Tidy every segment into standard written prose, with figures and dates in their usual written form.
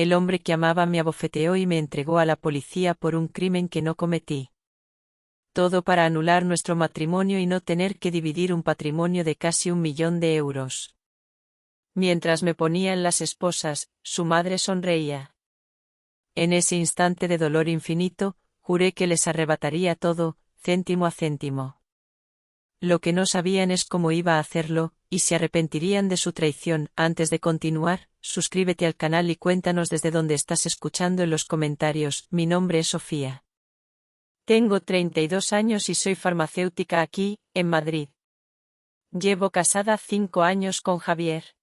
El hombre que amaba me abofeteó y me entregó a la policía por un crimen que no cometí. Todo para anular nuestro matrimonio y no tener que dividir un patrimonio de casi 1 millón de euros. Mientras me ponían las esposas, su madre sonreía. En ese instante de dolor infinito, juré que les arrebataría todo, céntimo a céntimo. Lo que no sabían es cómo iba a hacerlo, y se arrepentirían de su traición. Antes de continuar, suscríbete al canal y cuéntanos desde dónde estás escuchando en los comentarios. Mi nombre es Sofía. Tengo 32 años y soy farmacéutica aquí, en Madrid. Llevo casada 5 años con Javier.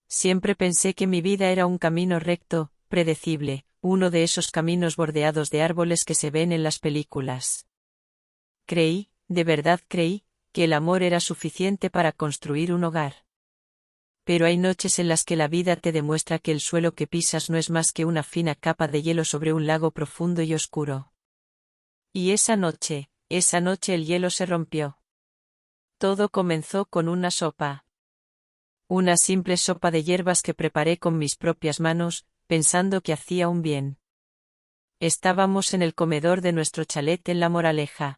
Siempre pensé que mi vida era un camino recto, predecible, uno de esos caminos bordeados de árboles que se ven en las películas. Creí, de verdad creí, que el amor era suficiente para construir un hogar. Pero hay noches en las que la vida te demuestra que el suelo que pisas no es más que una fina capa de hielo sobre un lago profundo y oscuro. Y esa noche el hielo se rompió. Todo comenzó con una sopa. Una simple sopa de hierbas que preparé con mis propias manos, pensando que hacía un bien. Estábamos en el comedor de nuestro chalet en La Moraleja.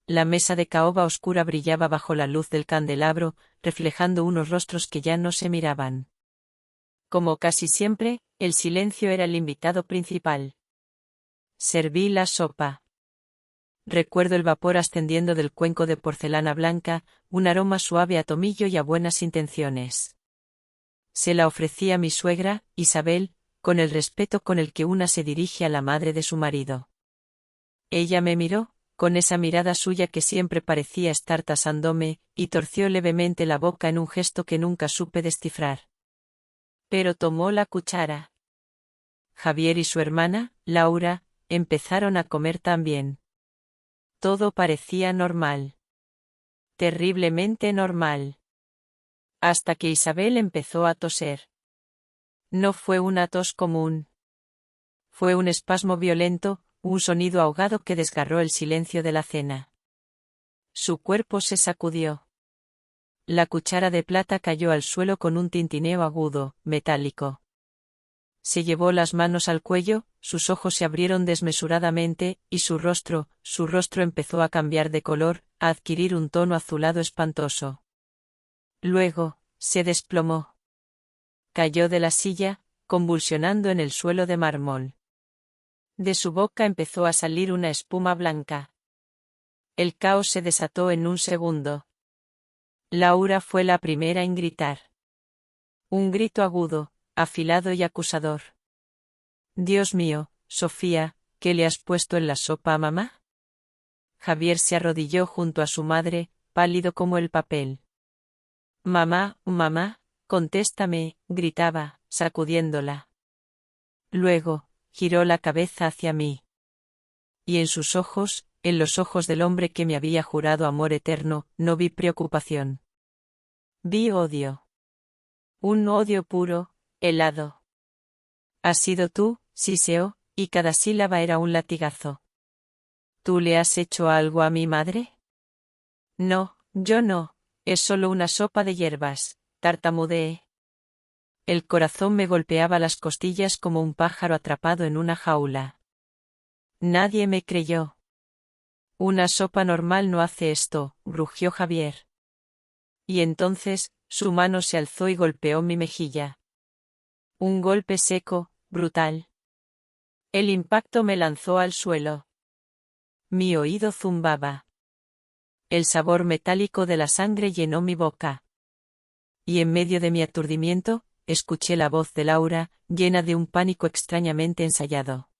La mesa de caoba oscura brillaba bajo la luz del candelabro, reflejando unos rostros que ya no se miraban. Como casi siempre, el silencio era el invitado principal. Serví la sopa. Recuerdo el vapor ascendiendo del cuenco de porcelana blanca, un aroma suave a tomillo y a buenas intenciones. Se la ofrecí a mi suegra, Isabel, con el respeto con el que una se dirige a la madre de su marido. Ella me miró, con esa mirada suya que siempre parecía estar tasándome, y torció levemente la boca en un gesto que nunca supe descifrar. Pero tomó la cuchara. Javier y su hermana, Laura, empezaron a comer también. Todo parecía normal. Terriblemente normal. Hasta que Isabel empezó a toser. No fue una tos común. Fue un espasmo violento, un sonido ahogado que desgarró el silencio de la cena. Su cuerpo se sacudió. La cuchara de plata cayó al suelo con un tintineo agudo, metálico. Se llevó las manos al cuello, sus ojos se abrieron desmesuradamente, y su rostro empezó a cambiar de color, a adquirir un tono azulado espantoso. Luego, se desplomó. Cayó de la silla, convulsionando en el suelo de mármol. De su boca empezó a salir una espuma blanca. El caos se desató en un segundo. Laura fue la primera en gritar. Un grito agudo, afilado y acusador. Dios mío, Sofía, ¿qué le has puesto en la sopa a mamá? Javier se arrodilló junto a su madre, pálido como el papel. Mamá, mamá, contéstame, gritaba, sacudiéndola. Luego, giró la cabeza hacia mí. Y en sus ojos, en los ojos del hombre que me había jurado amor eterno, no vi preocupación. Vi odio. Un odio puro, helado. ¿Has sido tú? Siseó, y cada sílaba era un latigazo. ¿Tú le has hecho algo a mi madre? No, yo no, es solo una sopa de hierbas, tartamudeé. El corazón me golpeaba las costillas como un pájaro atrapado en una jaula. Nadie me creyó. Una sopa normal no hace esto, rugió Javier. Y entonces, su mano se alzó y golpeó mi mejilla. Un golpe seco, brutal. El impacto me lanzó al suelo. Mi oído zumbaba. El sabor metálico de la sangre llenó mi boca. Y en medio de mi aturdimiento, escuché la voz de Laura, llena de un pánico extrañamente ensayado.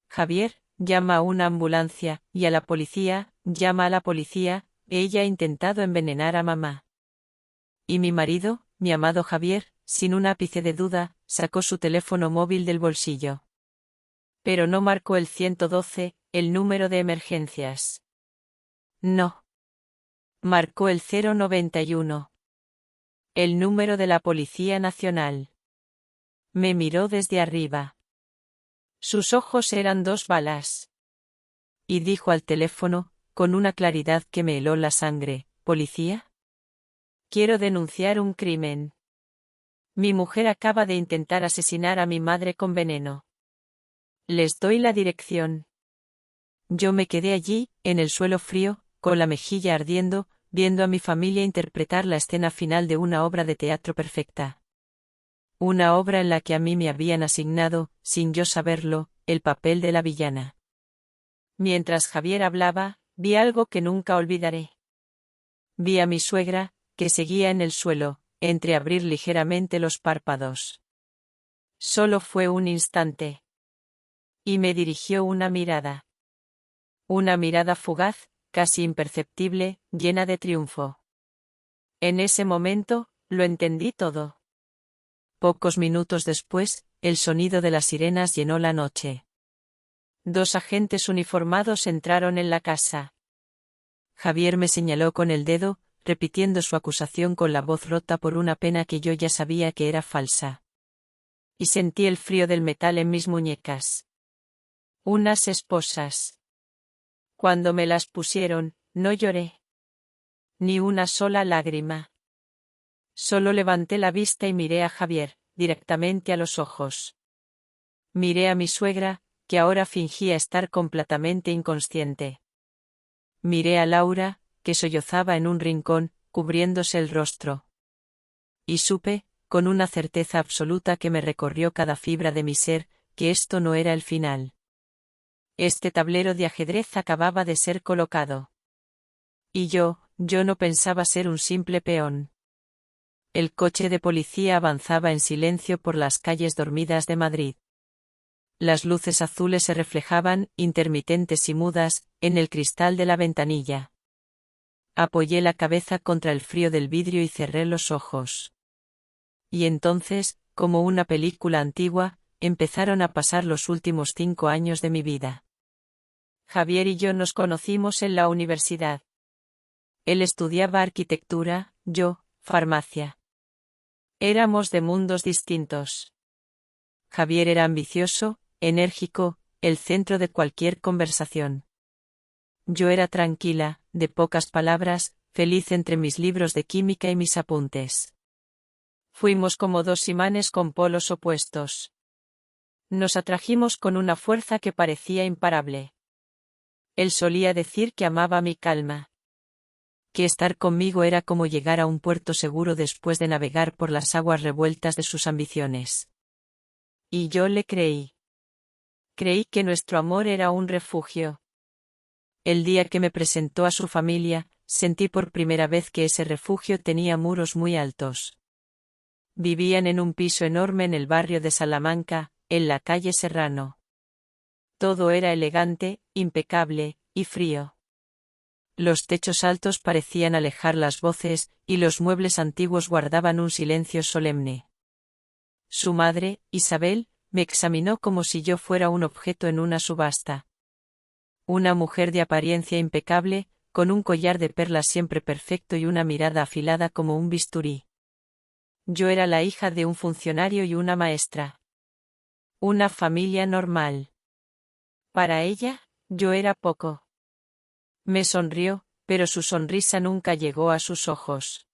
Javier, llama a una ambulancia, y a la policía, llama a la policía, ella ha intentado envenenar a mamá. Y mi marido, mi amado Javier, sin un ápice de duda, sacó su teléfono móvil del bolsillo. Pero no marcó el 112, el número de emergencias. No. Marcó el 091. El número de la Policía Nacional. Me miró desde arriba. Sus ojos eran 2 balas. Y dijo al teléfono, con una claridad que me heló la sangre, ¿policía? Quiero denunciar un crimen. Mi mujer acaba de intentar asesinar a mi madre con veneno. Les doy la dirección. Yo me quedé allí, en el suelo frío, con la mejilla ardiendo, viendo a mi familia interpretar la escena final de una obra de teatro perfecta. Una obra en la que a mí me habían asignado, sin yo saberlo, el papel de la villana. Mientras Javier hablaba, vi algo que nunca olvidaré. Vi a mi suegra, que seguía en el suelo, entreabrir ligeramente los párpados. Solo fue un instante. Y me dirigió una mirada. Una mirada fugaz, casi imperceptible, llena de triunfo. En ese momento, lo entendí todo. Pocos minutos después, el sonido de las sirenas llenó la noche. 2 agentes uniformados entraron en la casa. Javier me señaló con el dedo, repitiendo su acusación con la voz rota por una pena que yo ya sabía que era falsa. Y sentí el frío del metal en mis muñecas. Unas esposas. Cuando me las pusieron, no lloré. Ni una sola lágrima. Solo levanté la vista y miré a Javier, directamente a los ojos. Miré a mi suegra, que ahora fingía estar completamente inconsciente. Miré a Laura, que sollozaba en un rincón, cubriéndose el rostro. Y supe, con una certeza absoluta que me recorrió cada fibra de mi ser, que esto no era el final. Este tablero de ajedrez acababa de ser colocado. Y yo no pensaba ser un simple peón. El coche de policía avanzaba en silencio por las calles dormidas de Madrid. Las luces azules se reflejaban, intermitentes y mudas, en el cristal de la ventanilla. Apoyé la cabeza contra el frío del vidrio y cerré los ojos. Y entonces, como una película antigua, empezaron a pasar los últimos 5 años de mi vida. Javier y yo nos conocimos en la universidad. Él estudiaba arquitectura, yo, farmacia. Éramos de mundos distintos. Javier era ambicioso, enérgico, el centro de cualquier conversación. Yo era tranquila, de pocas palabras, feliz entre mis libros de química y mis apuntes. Fuimos como 2 imanes con polos opuestos. Nos atrajimos con una fuerza que parecía imparable. Él solía decir que amaba mi calma. Que estar conmigo era como llegar a un puerto seguro después de navegar por las aguas revueltas de sus ambiciones. Y yo le creí. Creí que nuestro amor era un refugio. El día que me presentó a su familia, sentí por primera vez que ese refugio tenía muros muy altos. Vivían en un piso enorme en el barrio de Salamanca, en la calle Serrano. Todo era elegante, impecable, y frío. Los techos altos parecían alejar las voces, y los muebles antiguos guardaban un silencio solemne. Su madre, Isabel, me examinó como si yo fuera un objeto en una subasta. Una mujer de apariencia impecable, con un collar de perlas siempre perfecto y una mirada afilada como un bisturí. Yo era la hija de un funcionario y una maestra. Una familia normal. Para ella, yo era poco. Me sonrió, pero su sonrisa nunca llegó a sus ojos.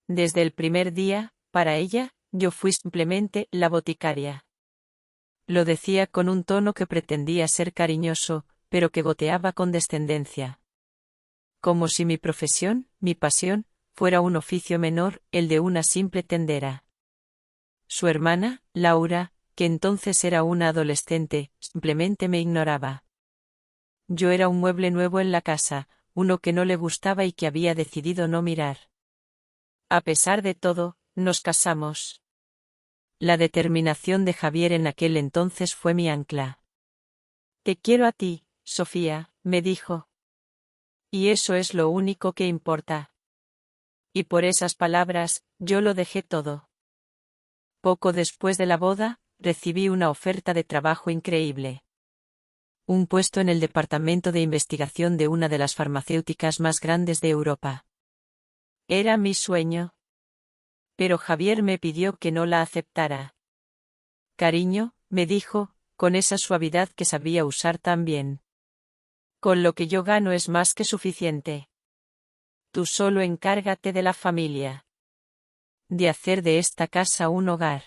Desde el primer día, para ella, yo fui simplemente la boticaria. Lo decía con un tono que pretendía ser cariñoso, pero que goteaba con descendencia. Como si mi profesión, mi pasión, fuera un oficio menor, el de una simple tendera. Su hermana, Laura, que entonces era una adolescente, simplemente me ignoraba. Yo era un mueble nuevo en la casa, uno que no le gustaba y que había decidido no mirar. A pesar de todo, nos casamos. La determinación de Javier en aquel entonces fue mi ancla. Te quiero a ti, Sofía, me dijo. Y eso es lo único que importa. Y por esas palabras, yo lo dejé todo. Poco después de la boda, recibí una oferta de trabajo increíble. Un puesto en el departamento de investigación de una de las farmacéuticas más grandes de Europa. Era mi sueño. Pero Javier me pidió que no la aceptara. Cariño, me dijo, con esa suavidad que sabía usar tan bien. Con lo que yo gano es más que suficiente. Tú solo encárgate de la familia. de hacer de esta casa un hogar.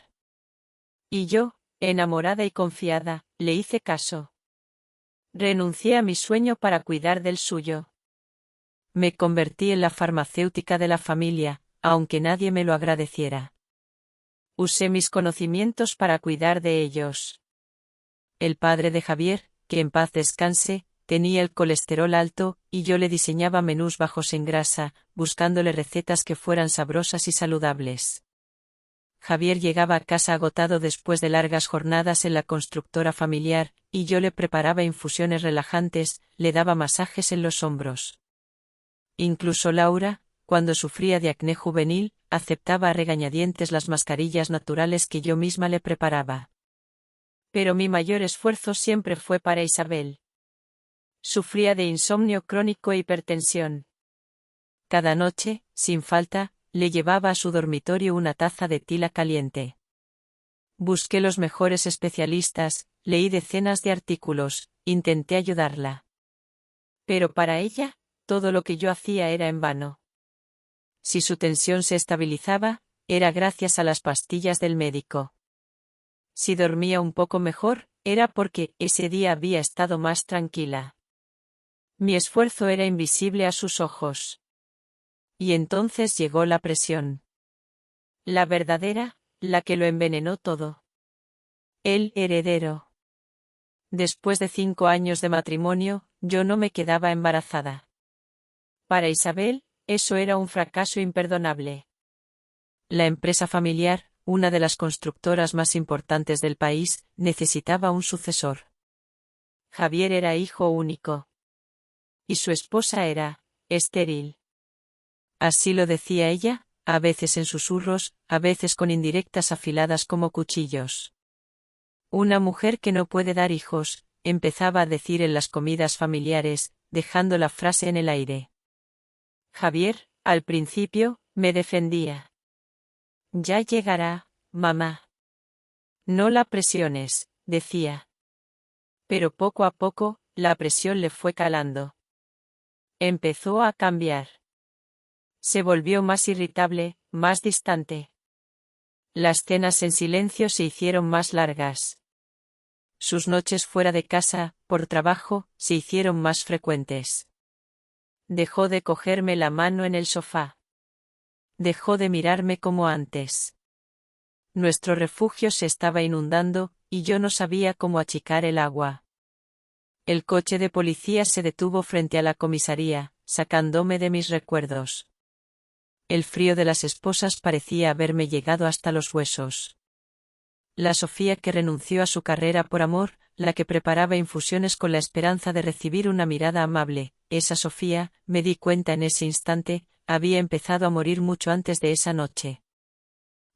Y yo, enamorada y confiada, le hice caso. Renuncié a mi sueño para cuidar del suyo. Me convertí en la farmacéutica de la familia, aunque nadie me lo agradeciera. Usé mis conocimientos para cuidar de ellos. El padre de Javier, que en paz descanse, tenía el colesterol alto, y yo le diseñaba menús bajos en grasa, buscándole recetas que fueran sabrosas y saludables. Javier llegaba a casa agotado después de largas jornadas en la constructora familiar, y yo le preparaba infusiones relajantes, le daba masajes en los hombros. Incluso Laura, cuando sufría de acné juvenil, aceptaba a regañadientes las mascarillas naturales que yo misma le preparaba. Pero mi mayor esfuerzo siempre fue para Isabel. Sufría de insomnio crónico e hipertensión. Cada noche, sin falta, le llevaba a su dormitorio una taza de tila caliente. Busqué los mejores especialistas, leí decenas de artículos, intenté ayudarla. Pero para ella, todo lo que yo hacía era en vano. Si su tensión se estabilizaba, era gracias a las pastillas del médico. Si dormía un poco mejor, era porque ese día había estado más tranquila. Mi esfuerzo era invisible a sus ojos. Y entonces llegó la presión. La verdadera, la que lo envenenó todo. El heredero. Después de 5 años de matrimonio, yo no me quedaba embarazada. Para Isabel, eso era un fracaso imperdonable. La empresa familiar, una de las constructoras más importantes del país, necesitaba un sucesor. Javier era hijo único. Y su esposa era estéril. Así lo decía ella, a veces en susurros, a veces con indirectas afiladas como cuchillos. Una mujer que no puede dar hijos, empezaba a decir en las comidas familiares, dejando la frase en el aire. Javier, al principio, me defendía. Ya llegará, mamá. No la presiones, decía. Pero poco a poco, la presión le fue calando. Empezó a cambiar. Se volvió más irritable, más distante. Las cenas en silencio se hicieron más largas. Sus noches fuera de casa, por trabajo, se hicieron más frecuentes. Dejó de cogerme la mano en el sofá. Dejó de mirarme como antes. Nuestro refugio se estaba inundando, y yo no sabía cómo achicar el agua. El coche de policía se detuvo frente a la comisaría, sacándome de mis recuerdos. El frío de las esposas parecía haberme llegado hasta los huesos. La Sofía que renunció a su carrera por amor, la que preparaba infusiones con la esperanza de recibir una mirada amable, esa Sofía, me di cuenta en ese instante, había empezado a morir mucho antes de esa noche.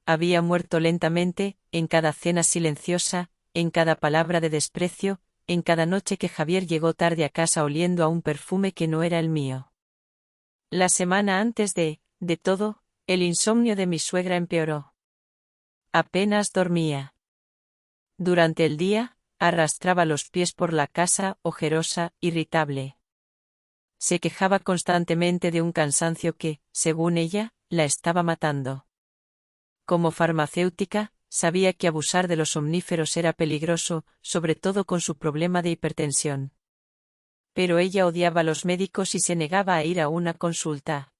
Había muerto lentamente, en cada cena silenciosa, en cada palabra de desprecio, en cada noche que Javier llegó tarde a casa oliendo a un perfume que no era el mío. La semana antes de todo, el insomnio de mi suegra empeoró. Apenas dormía. Durante el día, arrastraba los pies por la casa, ojerosa, irritable. Se quejaba constantemente de un cansancio que, según ella, la estaba matando. Como farmacéutica, sabía que abusar de los somníferos era peligroso, sobre todo con su problema de hipertensión. Pero ella odiaba a los médicos y se negaba a ir a una consulta.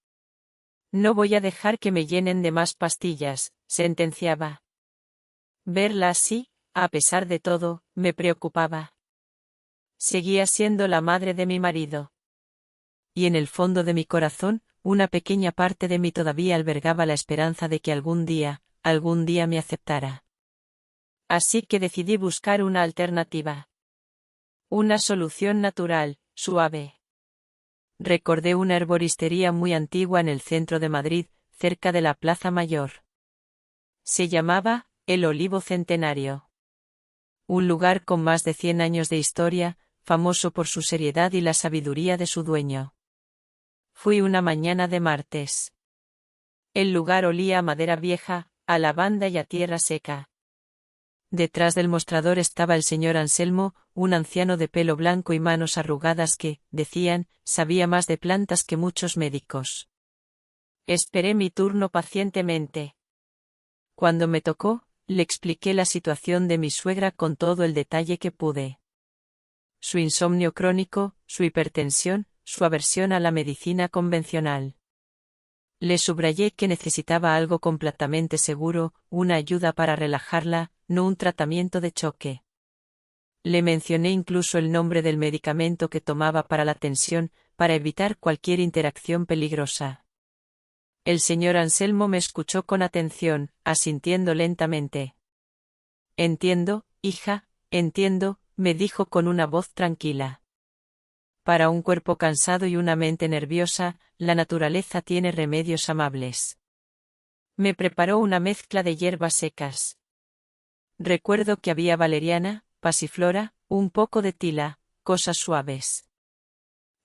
No voy a dejar que me llenen de más pastillas, sentenciaba. Verla así, a pesar de todo, me preocupaba. Seguía siendo la madre de mi marido. Y en el fondo de mi corazón, una pequeña parte de mí todavía albergaba la esperanza de que algún día me aceptara. Así que decidí buscar una alternativa. Una solución natural, suave. Recordé una herboristería muy antigua en el centro de Madrid, cerca de la Plaza Mayor. Se llamaba El Olivo Centenario. Un lugar con más de 100 años de historia, famoso por su seriedad y la sabiduría de su dueño. Fui una mañana de martes. El lugar olía a madera vieja, a lavanda y a tierra seca. Detrás del mostrador estaba el señor Anselmo, un anciano de pelo blanco y manos arrugadas que, decían, sabía más de plantas que muchos médicos. Esperé mi turno pacientemente. Cuando me tocó, le expliqué la situación de mi suegra con todo el detalle que pude. Su insomnio crónico, su hipertensión, su aversión a la medicina convencional. Le subrayé que necesitaba algo completamente seguro, una ayuda para relajarla, no un tratamiento de choque. Le mencioné incluso el nombre del medicamento que tomaba para la tensión, para evitar cualquier interacción peligrosa. El señor Anselmo me escuchó con atención, asintiendo lentamente. Entiendo, hija, entiendo, me dijo con una voz tranquila. Para un cuerpo cansado y una mente nerviosa, la naturaleza tiene remedios amables. Me preparó una mezcla de hierbas secas. Recuerdo que había valeriana, pasiflora, un poco de tila, cosas suaves.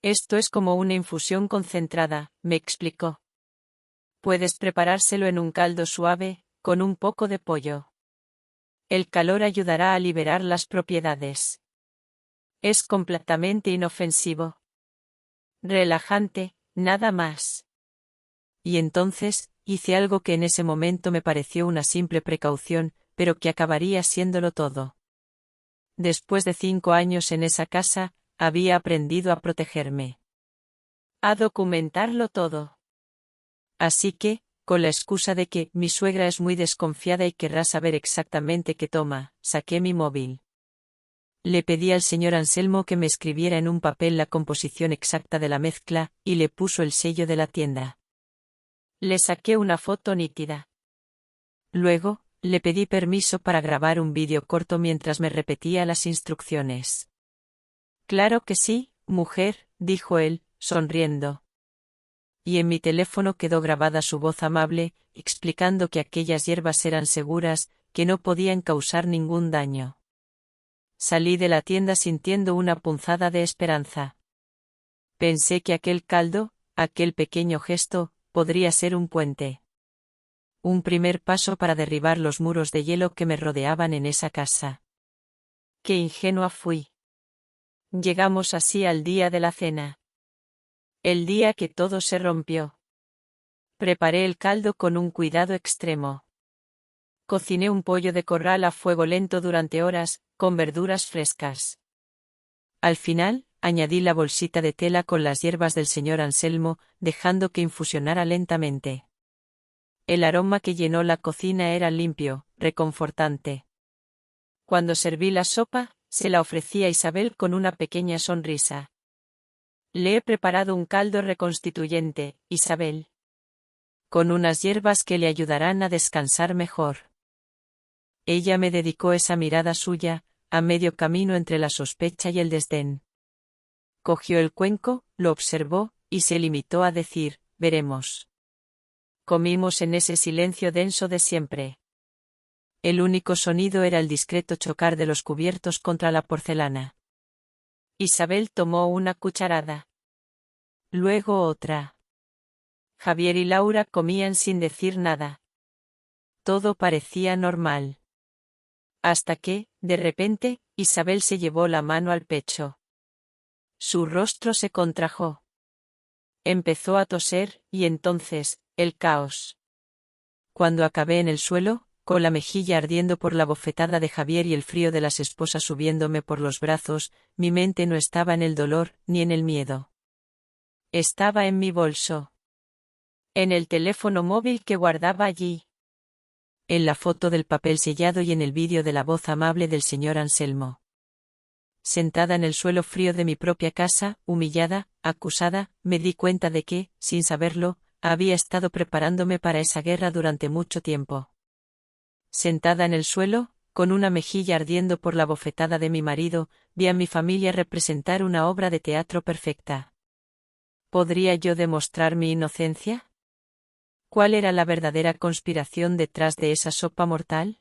Esto es como una infusión concentrada, me explicó. Puedes preparárselo en un caldo suave, con un poco de pollo. El calor ayudará a liberar las propiedades. Es completamente inofensivo. Relajante, nada más. Y entonces, hice algo que en ese momento me pareció una simple precaución, pero que acabaría siéndolo todo. Después de 5 años en esa casa, había aprendido a protegerme. A documentarlo todo. Así que, con la excusa de que mi suegra es muy desconfiada y querrá saber exactamente qué toma, saqué mi móvil. Le pedí al señor Anselmo que me escribiera en un papel la composición exacta de la mezcla, y le puso el sello de la tienda. Le saqué una foto nítida. Luego, le pedí permiso para grabar un vídeo corto mientras me repetía las instrucciones. Claro que sí, mujer, dijo él, sonriendo. Y en mi teléfono quedó grabada su voz amable, explicando que aquellas hierbas eran seguras, que no podían causar ningún daño. Salí de la tienda sintiendo una punzada de esperanza. Pensé que aquel caldo, aquel pequeño gesto, podría ser un puente. Un primer paso para derribar los muros de hielo que me rodeaban en esa casa. Qué ingenua fui. Llegamos así al día de la cena. El día que todo se rompió. Preparé el caldo con un cuidado extremo. Cociné un pollo de corral a fuego lento durante horas, con verduras frescas. Al final, añadí la bolsita de tela con las hierbas del señor Anselmo, dejando que infusionara lentamente. El aroma que llenó la cocina era limpio, reconfortante. Cuando serví la sopa, se la ofrecí a Isabel con una pequeña sonrisa. Le he preparado un caldo reconstituyente, Isabel. Con unas hierbas que le ayudarán a descansar mejor. Ella me dedicó esa mirada suya, a medio camino entre la sospecha y el desdén. Cogió el cuenco, lo observó, y se limitó a decir, veremos. Comimos en ese silencio denso de siempre. El único sonido era el discreto chocar de los cubiertos contra la porcelana. Isabel tomó una cucharada. Luego otra. Javier y Laura comían sin decir nada. Todo parecía normal. Hasta que, de repente, Isabel se llevó la mano al pecho. Su rostro se contrajo. Empezó a toser, y entonces, el caos. Cuando acabé en el suelo, con la mejilla ardiendo por la bofetada de Javier y el frío de las esposas subiéndome por los brazos, mi mente no estaba en el dolor, ni en el miedo. Estaba en mi bolso. En el teléfono móvil que guardaba allí. En la foto del papel sellado y en el vídeo de la voz amable del señor Anselmo. Sentada en el suelo frío de mi propia casa, humillada, acusada, me di cuenta de que, sin saberlo, había estado preparándome para esa guerra durante mucho tiempo. Sentada en el suelo, con una mejilla ardiendo por la bofetada de mi marido, vi a mi familia representar una obra de teatro perfecta. ¿Podría yo demostrar mi inocencia? ¿Cuál era la verdadera conspiración detrás de esa sopa mortal?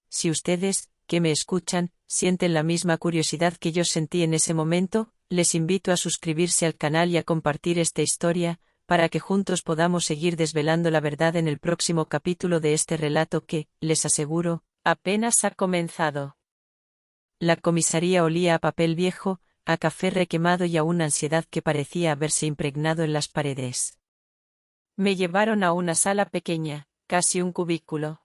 Si ustedes, que me escuchan, sienten la misma curiosidad que yo sentí en ese momento, les invito a suscribirse al canal y a compartir esta historia, para que juntos podamos seguir desvelando la verdad en el próximo capítulo de este relato que, les aseguro, apenas ha comenzado. La comisaría olía a papel viejo, a café requemado y a una ansiedad que parecía haberse impregnado en las paredes. Me llevaron a una sala pequeña, casi un cubículo.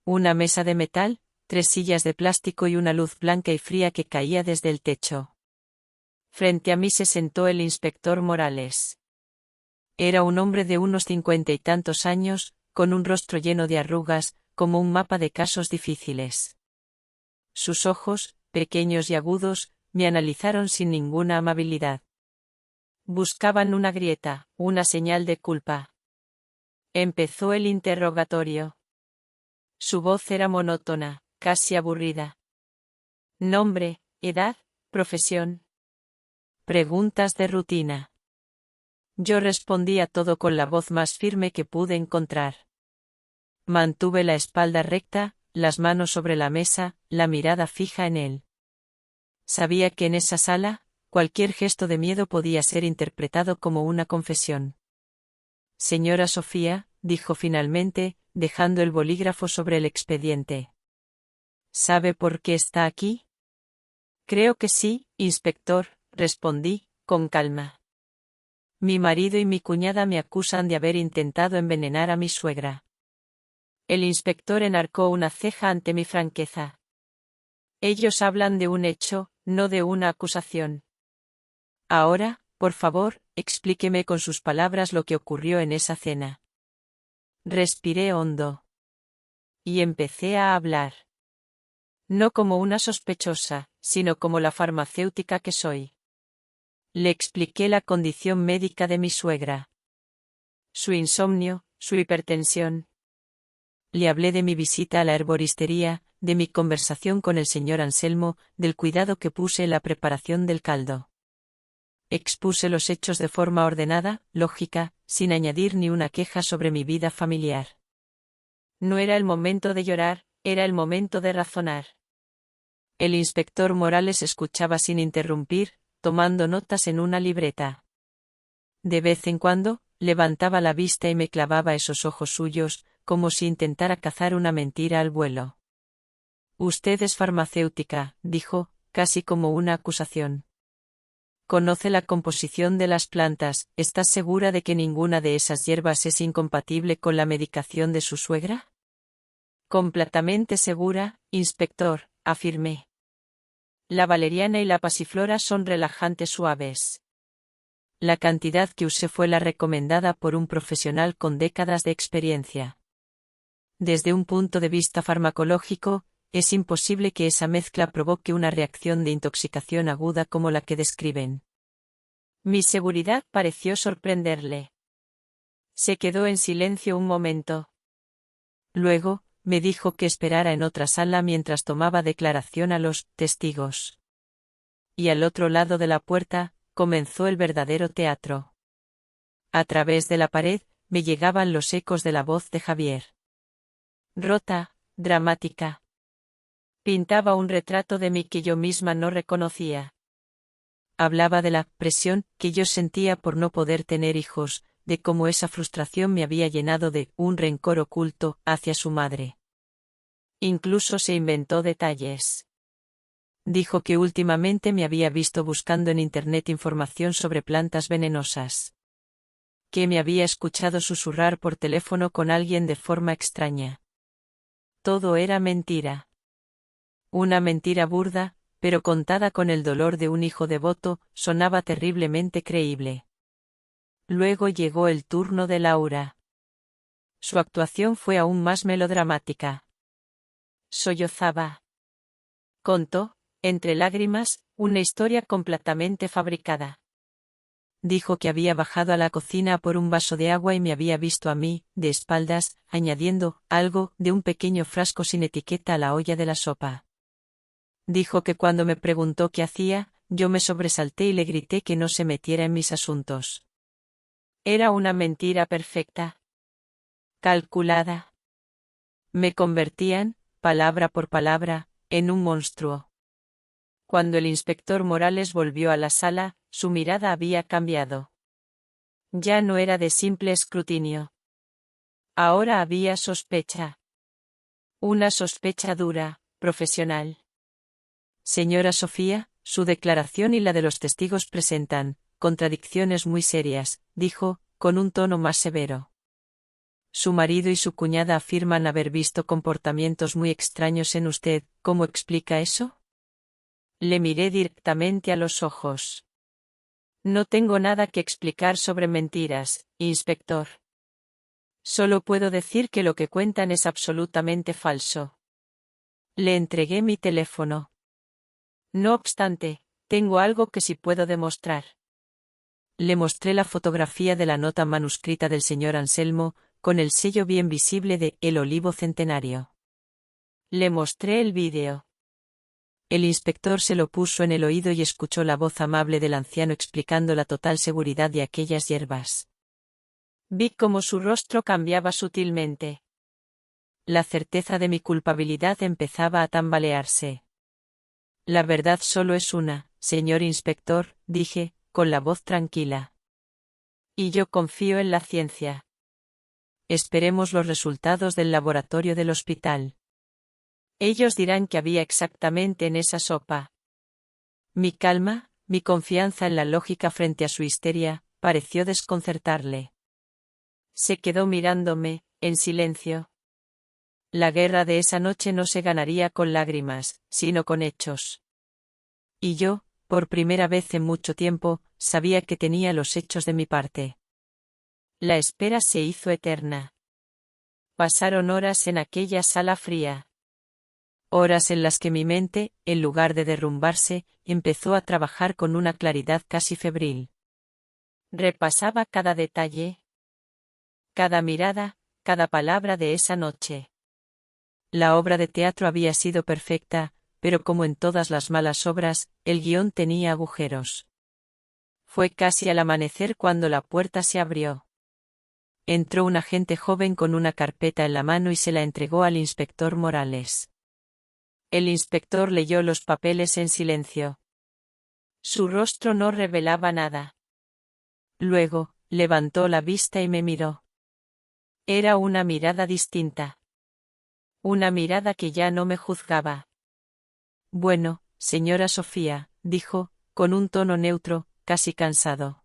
Una mesa de metal, 3 sillas de plástico y una luz blanca y fría que caía desde el techo. Frente a mí se sentó el inspector Morales. Era un hombre de unos 50 y tantos años, con un rostro lleno de arrugas, como un mapa de casos difíciles. Sus ojos, pequeños y agudos, me analizaron sin ninguna amabilidad. Buscaban una grieta, una señal de culpa. Empezó el interrogatorio. Su voz era monótona, casi aburrida. Nombre, edad, profesión. Preguntas de rutina. Yo respondí a todo con la voz más firme que pude encontrar. Mantuve la espalda recta, las manos sobre la mesa, la mirada fija en él. Sabía que en esa sala, cualquier gesto de miedo podía ser interpretado como una confesión. Señora Sofía, dijo finalmente, dejando el bolígrafo sobre el expediente. ¿Sabe por qué está aquí? Creo que sí, inspector, respondí, con calma. Mi marido y mi cuñada me acusan de haber intentado envenenar a mi suegra. El inspector enarcó una ceja ante mi franqueza. Ellos hablan de un hecho, no de una acusación. Ahora, por favor, explíqueme con sus palabras lo que ocurrió en esa cena. Respiré hondo. Y empecé a hablar. No como una sospechosa, sino como la farmacéutica que soy. Le expliqué la condición médica de mi suegra. Su insomnio, su hipertensión. Le hablé de mi visita a la herboristería, de mi conversación con el señor Anselmo, del cuidado que puse en la preparación del caldo. Expuse los hechos de forma ordenada, lógica, sin añadir ni una queja sobre mi vida familiar. No era el momento de llorar, era el momento de razonar. El inspector Morales escuchaba sin interrumpir, tomando notas en una libreta. De vez en cuando, levantaba la vista y me clavaba esos ojos suyos, como si intentara cazar una mentira al vuelo. Usted es farmacéutica, dijo, casi como una acusación. Conoce la composición de las plantas, ¿estás segura de que ninguna de esas hierbas es incompatible con la medicación de su suegra? Completamente segura, inspector, afirmé. La valeriana y la pasiflora son relajantes suaves. La cantidad que usé fue la recomendada por un profesional con décadas de experiencia. Desde un punto de vista farmacológico, es imposible que esa mezcla provoque una reacción de intoxicación aguda como la que describen. Mi seguridad pareció sorprenderle. Se quedó en silencio un momento. Luego, me dijo que esperara en otra sala mientras tomaba declaración a los testigos. Y al otro lado de la puerta, comenzó el verdadero teatro. A través de la pared, me llegaban los ecos de la voz de Javier. Rota, dramática. Pintaba un retrato de mí que yo misma no reconocía. Hablaba de la presión que yo sentía por no poder tener hijos, de cómo esa frustración me había llenado de un rencor oculto hacia su madre. Incluso se inventó detalles. Dijo que últimamente me había visto buscando en internet información sobre plantas venenosas. Que me había escuchado susurrar por teléfono con alguien de forma extraña. Todo era mentira. Una mentira burda, pero contada con el dolor de un hijo devoto, sonaba terriblemente creíble. Luego llegó el turno de Laura. Su actuación fue aún más melodramática. Sollozaba. Contó, entre lágrimas, una historia completamente fabricada. Dijo que había bajado a la cocina por un vaso de agua y me había visto a mí, de espaldas, añadiendo algo de un pequeño frasco sin etiqueta a la olla de la sopa. Dijo que cuando me preguntó qué hacía, yo me sobresalté y le grité que no se metiera en mis asuntos. Era una mentira perfecta. Calculada. Me convertían, palabra por palabra, en un monstruo. Cuando el inspector Morales volvió a la sala, su mirada había cambiado. Ya no era de simple escrutinio. Ahora había sospecha. Una sospecha dura, profesional. Señora Sofía, su declaración y la de los testigos presentan contradicciones muy serias, dijo, con un tono más severo. Su marido y su cuñada afirman haber visto comportamientos muy extraños en usted. ¿Cómo explica eso? Le miré directamente a los ojos. No tengo nada que explicar sobre mentiras, inspector. Solo puedo decir que lo que cuentan es absolutamente falso. Le entregué mi teléfono. No obstante, tengo algo que sí puedo demostrar. Le mostré la fotografía de la nota manuscrita del señor Anselmo, con el sello bien visible de El Olivo Centenario. Le mostré el vídeo. El inspector se lo puso en el oído y escuchó la voz amable del anciano explicando la total seguridad de aquellas hierbas. Vi cómo su rostro cambiaba sutilmente. La certeza de mi culpabilidad empezaba a tambalearse. La verdad solo es una, señor inspector, dije, con la voz tranquila. Y yo confío en la ciencia. Esperemos los resultados del laboratorio del hospital. Ellos dirán qué había exactamente en esa sopa. Mi calma, mi confianza en la lógica frente a su histeria, pareció desconcertarle. Se quedó mirándome, en silencio. La guerra de esa noche no se ganaría con lágrimas, sino con hechos. Y yo, por primera vez en mucho tiempo, sabía que tenía los hechos de mi parte. La espera se hizo eterna. Pasaron horas en aquella sala fría. Horas en las que mi mente, en lugar de derrumbarse, empezó a trabajar con una claridad casi febril. Repasaba cada detalle, cada mirada, cada palabra de esa noche. La obra de teatro había sido perfecta, pero como en todas las malas obras, el guión tenía agujeros. Fue casi al amanecer cuando la puerta se abrió. Entró un agente joven con una carpeta en la mano y se la entregó al inspector Morales. El inspector leyó los papeles en silencio. Su rostro no revelaba nada. Luego, levantó la vista y me miró. Era una mirada distinta. Una mirada que ya no me juzgaba. Bueno, señora Sofía, dijo, con un tono neutro, casi cansado.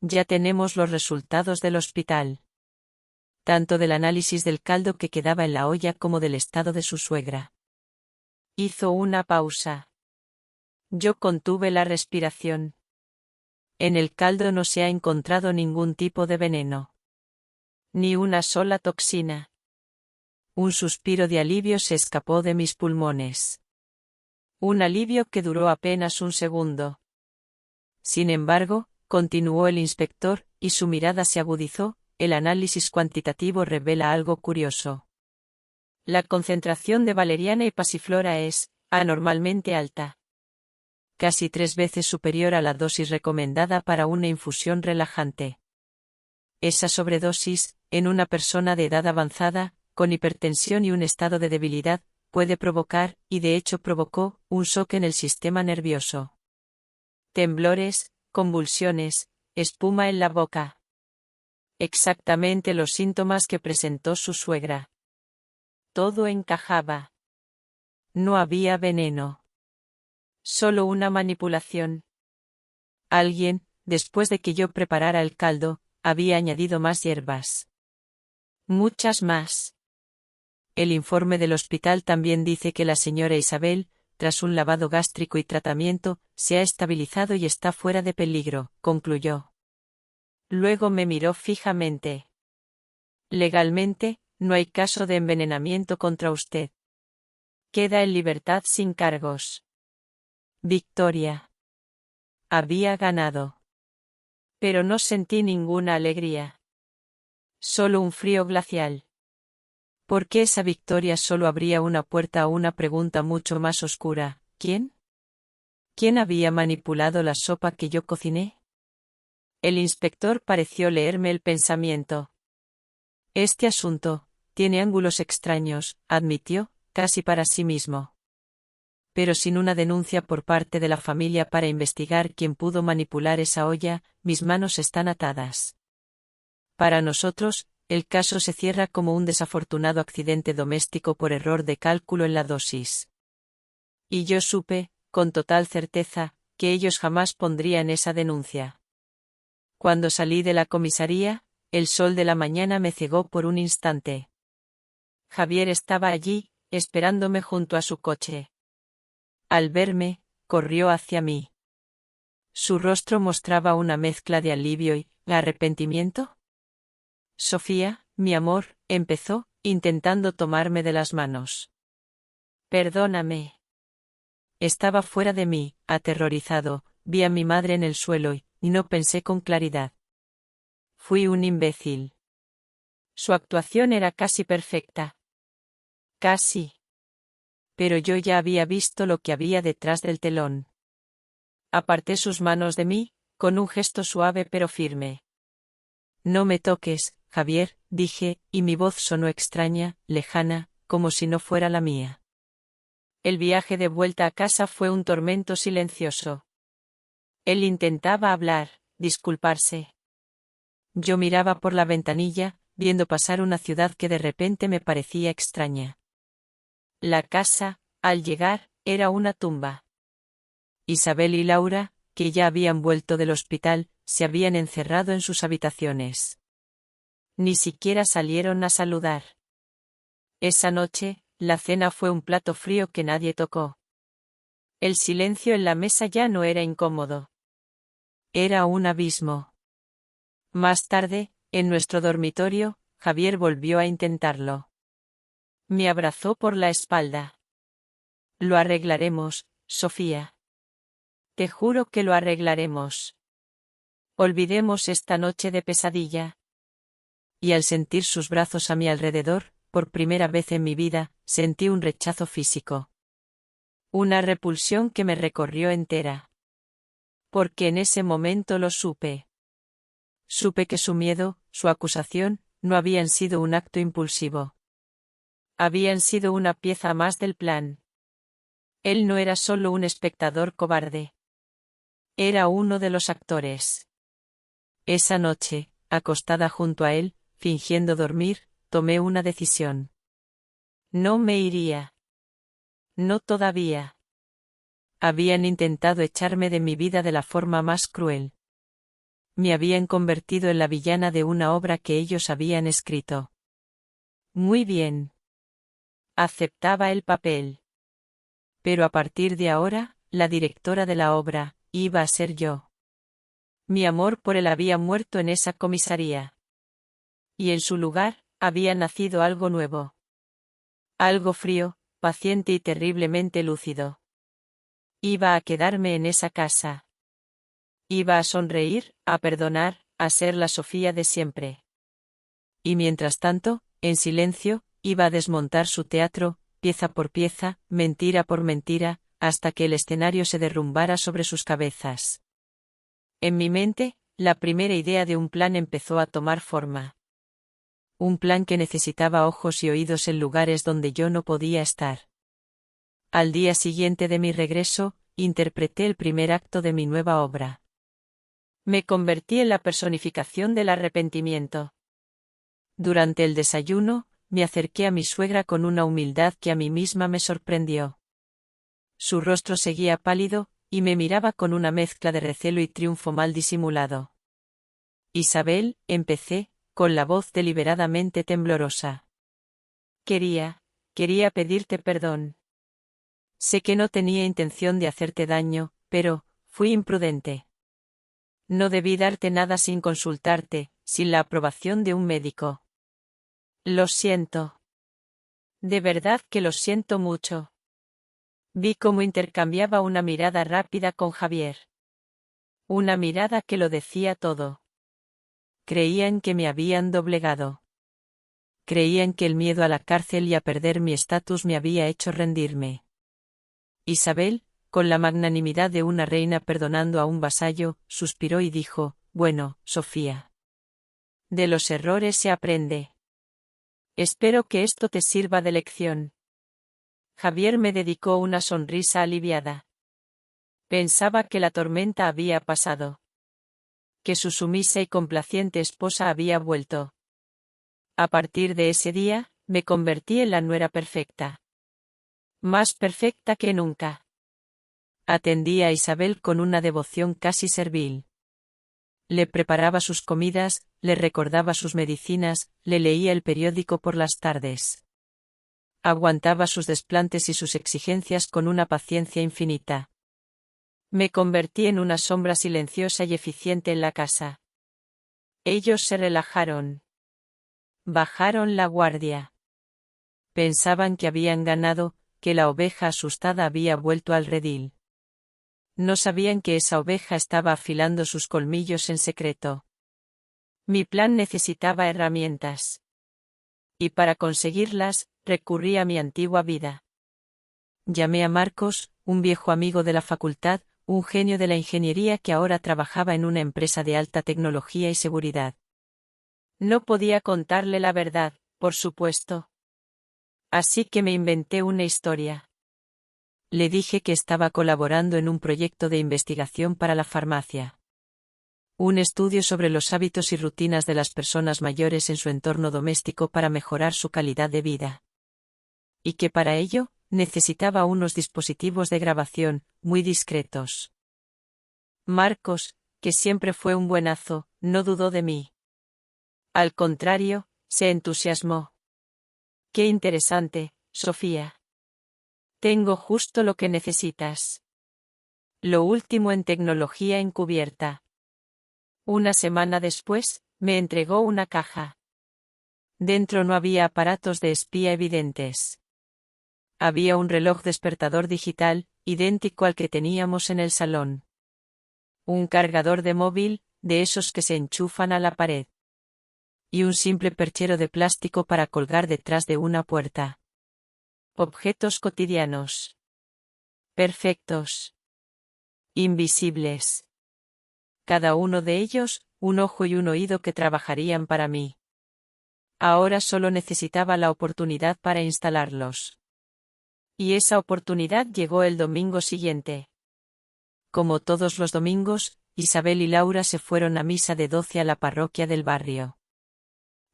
Ya tenemos los resultados del hospital. Tanto del análisis del caldo que quedaba en la olla como del estado de su suegra. Hizo una pausa. Yo contuve la respiración. En el caldo no se ha encontrado ningún tipo de veneno. Ni una sola toxina. Un suspiro de alivio se escapó de mis pulmones. Un alivio que duró apenas un segundo. Sin embargo, continuó el inspector, y su mirada se agudizó, el análisis cuantitativo revela algo curioso. La concentración de valeriana y pasiflora es, anormalmente alta. Casi 3 veces superior a la dosis recomendada para una infusión relajante. Esa sobredosis, en una persona de edad avanzada, con hipertensión y un estado de debilidad, puede provocar, y de hecho provocó, un shock en el sistema nervioso. Temblores, convulsiones, espuma en la boca. Exactamente los síntomas que presentó su suegra. Todo encajaba. No había veneno. Solo una manipulación. Alguien, después de que yo preparara el caldo, había añadido más hierbas. Muchas más. El informe del hospital también dice que la señora Isabel, tras un lavado gástrico y tratamiento, se ha estabilizado y está fuera de peligro, concluyó. Luego me miró fijamente. Legalmente, no hay caso de envenenamiento contra usted. Queda en libertad sin cargos. Victoria. Había ganado. Pero no sentí ninguna alegría. Solo un frío glacial. ¿Por qué esa victoria solo abría una puerta a una pregunta mucho más oscura? ¿Quién? ¿Quién había manipulado la sopa que yo cociné? El inspector pareció leerme el pensamiento. Este asunto tiene ángulos extraños, admitió, casi para sí mismo. Pero sin una denuncia por parte de la familia para investigar quién pudo manipular esa olla, mis manos están atadas. Para nosotros, el caso se cierra como un desafortunado accidente doméstico por error de cálculo en la dosis. Y yo supe, con total certeza, que ellos jamás pondrían esa denuncia. Cuando salí de la comisaría, el sol de la mañana me cegó por un instante. Javier estaba allí, esperándome junto a su coche. Al verme, corrió hacia mí. Su rostro mostraba una mezcla de alivio y arrepentimiento. Sofía, mi amor, empezó, intentando tomarme de las manos. Perdóname. Estaba fuera de mí, aterrorizado, vi a mi madre en el suelo y no pensé con claridad. Fui un imbécil. Su actuación era casi perfecta. Casi. Pero yo ya había visto lo que había detrás del telón. Aparté sus manos de mí, con un gesto suave pero firme. No me toques, Javier, dije, y mi voz sonó extraña, lejana, como si no fuera la mía. El viaje de vuelta a casa fue un tormento silencioso. Él intentaba hablar, disculparse. Yo miraba por la ventanilla, viendo pasar una ciudad que de repente me parecía extraña. La casa, al llegar, era una tumba. Isabel y Laura, que ya habían vuelto del hospital, se habían encerrado en sus habitaciones. Ni siquiera salieron a saludar. Esa noche, la cena fue un plato frío que nadie tocó. El silencio en la mesa ya no era incómodo. Era un abismo. Más tarde, en nuestro dormitorio, Javier volvió a intentarlo. Me abrazó por la espalda. Lo arreglaremos, Sofía. Te juro que lo arreglaremos. Olvidemos esta noche de pesadilla. Y al sentir sus brazos a mi alrededor, por primera vez en mi vida, sentí un rechazo físico. Una repulsión que me recorrió entera. Porque en ese momento lo supe. Supe que su miedo, su acusación, no habían sido un acto impulsivo. Habían sido una pieza más del plan. Él no era solo un espectador cobarde. Era uno de los actores. Esa noche, acostada junto a él, fingiendo dormir, tomé una decisión. No me iría. No todavía. Habían intentado echarme de mi vida de la forma más cruel. Me habían convertido en la villana de una obra que ellos habían escrito. Muy bien. Aceptaba el papel. Pero a partir de ahora, la directora de la obra, iba a ser yo. Mi amor por él había muerto en esa comisaría. Y en su lugar, había nacido algo nuevo. Algo frío, paciente y terriblemente lúcido. Iba a quedarme en esa casa. Iba a sonreír, a perdonar, a ser la Sofía de siempre. Y mientras tanto, en silencio, iba a desmontar su teatro, pieza por pieza, mentira por mentira, hasta que el escenario se derrumbara sobre sus cabezas. En mi mente, la primera idea de un plan empezó a tomar forma. Un plan que necesitaba ojos y oídos en lugares donde yo no podía estar. Al día siguiente de mi regreso, interpreté el primer acto de mi nueva obra. Me convertí en la personificación del arrepentimiento. Durante el desayuno, me acerqué a mi suegra con una humildad que a mí misma me sorprendió. Su rostro seguía pálido, y me miraba con una mezcla de recelo y triunfo mal disimulado. Isabel, empecé, con la voz deliberadamente temblorosa. Quería pedirte perdón. Sé que no tenía intención de hacerte daño, pero, fui imprudente. No debí darte nada sin consultarte, sin la aprobación de un médico. Lo siento. De verdad que lo siento mucho. Vi cómo intercambiaba una mirada rápida con Javier. Una mirada que lo decía todo. Creían que me habían doblegado. Creían que el miedo a la cárcel y a perder mi estatus me había hecho rendirme. Isabel, con la magnanimidad de una reina perdonando a un vasallo, suspiró y dijo: bueno, Sofía. De los errores se aprende. Espero que esto te sirva de lección. Javier me dedicó una sonrisa aliviada. Pensaba que la tormenta había pasado. Que su sumisa y complaciente esposa había vuelto. A partir de ese día, me convertí en la nuera perfecta. Más perfecta que nunca. Atendí a Isabel con una devoción casi servil. Le preparaba sus comidas, le recordaba sus medicinas, le leía el periódico por las tardes. Aguantaba sus desplantes y sus exigencias con una paciencia infinita. Me convertí en una sombra silenciosa y eficiente en la casa. Ellos se relajaron. Bajaron la guardia. Pensaban que habían ganado, que la oveja asustada había vuelto al redil. No sabían que esa oveja estaba afilando sus colmillos en secreto. Mi plan necesitaba herramientas. Y para conseguirlas, recurrí a mi antigua vida. Llamé a Marcos, un viejo amigo de la facultad, un genio de la ingeniería que ahora trabajaba en una empresa de alta tecnología y seguridad. No podía contarle la verdad, por supuesto. Así que me inventé una historia. Le dije que estaba colaborando en un proyecto de investigación para la farmacia. Un estudio sobre los hábitos y rutinas de las personas mayores en su entorno doméstico para mejorar su calidad de vida. Y que para ello, necesitaba unos dispositivos de grabación, muy discretos. Marcos, que siempre fue un buenazo, no dudó de mí. Al contrario, se entusiasmó. Qué interesante, Sofía. Tengo justo lo que necesitas. Lo último en tecnología encubierta. Una semana después, me entregó una caja. Dentro no había aparatos de espía evidentes. Había un reloj despertador digital, idéntico al que teníamos en el salón. Un cargador de móvil, de esos que se enchufan a la pared. Y un simple perchero de plástico para colgar detrás de una puerta. Objetos cotidianos. Perfectos. Invisibles. Cada uno de ellos, un ojo y un oído que trabajarían para mí. Ahora solo necesitaba la oportunidad para instalarlos. Y esa oportunidad llegó el domingo siguiente. Como todos los domingos, Isabel y Laura se fueron a misa de 12 a la parroquia del barrio.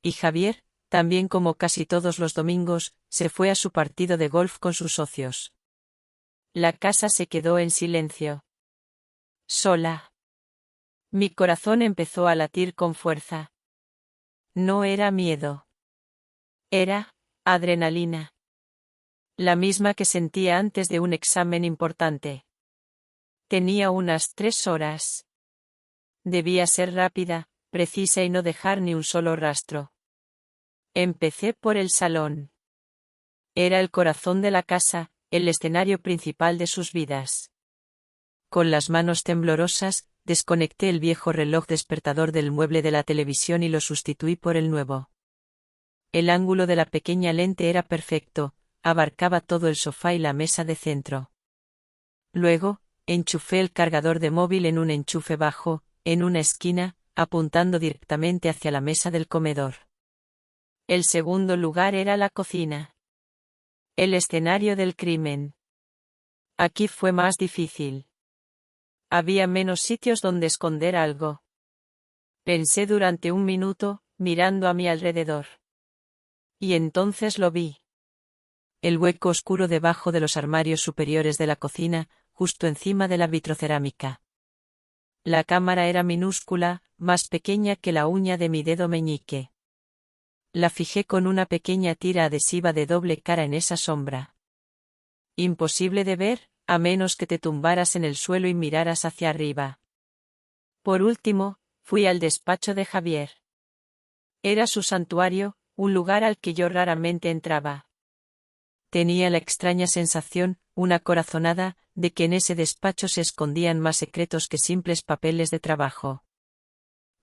Y Javier, también como casi todos los domingos, se fue a su partido de golf con sus socios. La casa se quedó en silencio. Sola. Mi corazón empezó a latir con fuerza. No era miedo. Era adrenalina. La misma que sentía antes de un examen importante. Tenía unas 3 horas. Debía ser rápida, precisa y no dejar ni un solo rastro. Empecé por el salón. Era el corazón de la casa, el escenario principal de sus vidas. Con las manos temblorosas, desconecté el viejo reloj despertador del mueble de la televisión y lo sustituí por el nuevo. El ángulo de la pequeña lente era perfecto, abarcaba todo el sofá y la mesa de centro. Luego, enchufé el cargador de móvil en un enchufe bajo, en una esquina, apuntando directamente hacia la mesa del comedor. El segundo lugar era la cocina. El escenario del crimen. Aquí fue más difícil. Había menos sitios donde esconder algo. Pensé durante un minuto, mirando a mi alrededor. Y entonces lo vi. El hueco oscuro debajo de los armarios superiores de la cocina, justo encima de la vitrocerámica. La cámara era minúscula, más pequeña que la uña de mi dedo meñique. La fijé con una pequeña tira adhesiva de doble cara en esa sombra. Imposible de ver, a menos que te tumbaras en el suelo y miraras hacia arriba. Por último, fui al despacho de Javier. Era su santuario, un lugar al que yo raramente entraba. Tenía la extraña sensación, una corazonada, de que en ese despacho se escondían más secretos que simples papeles de trabajo.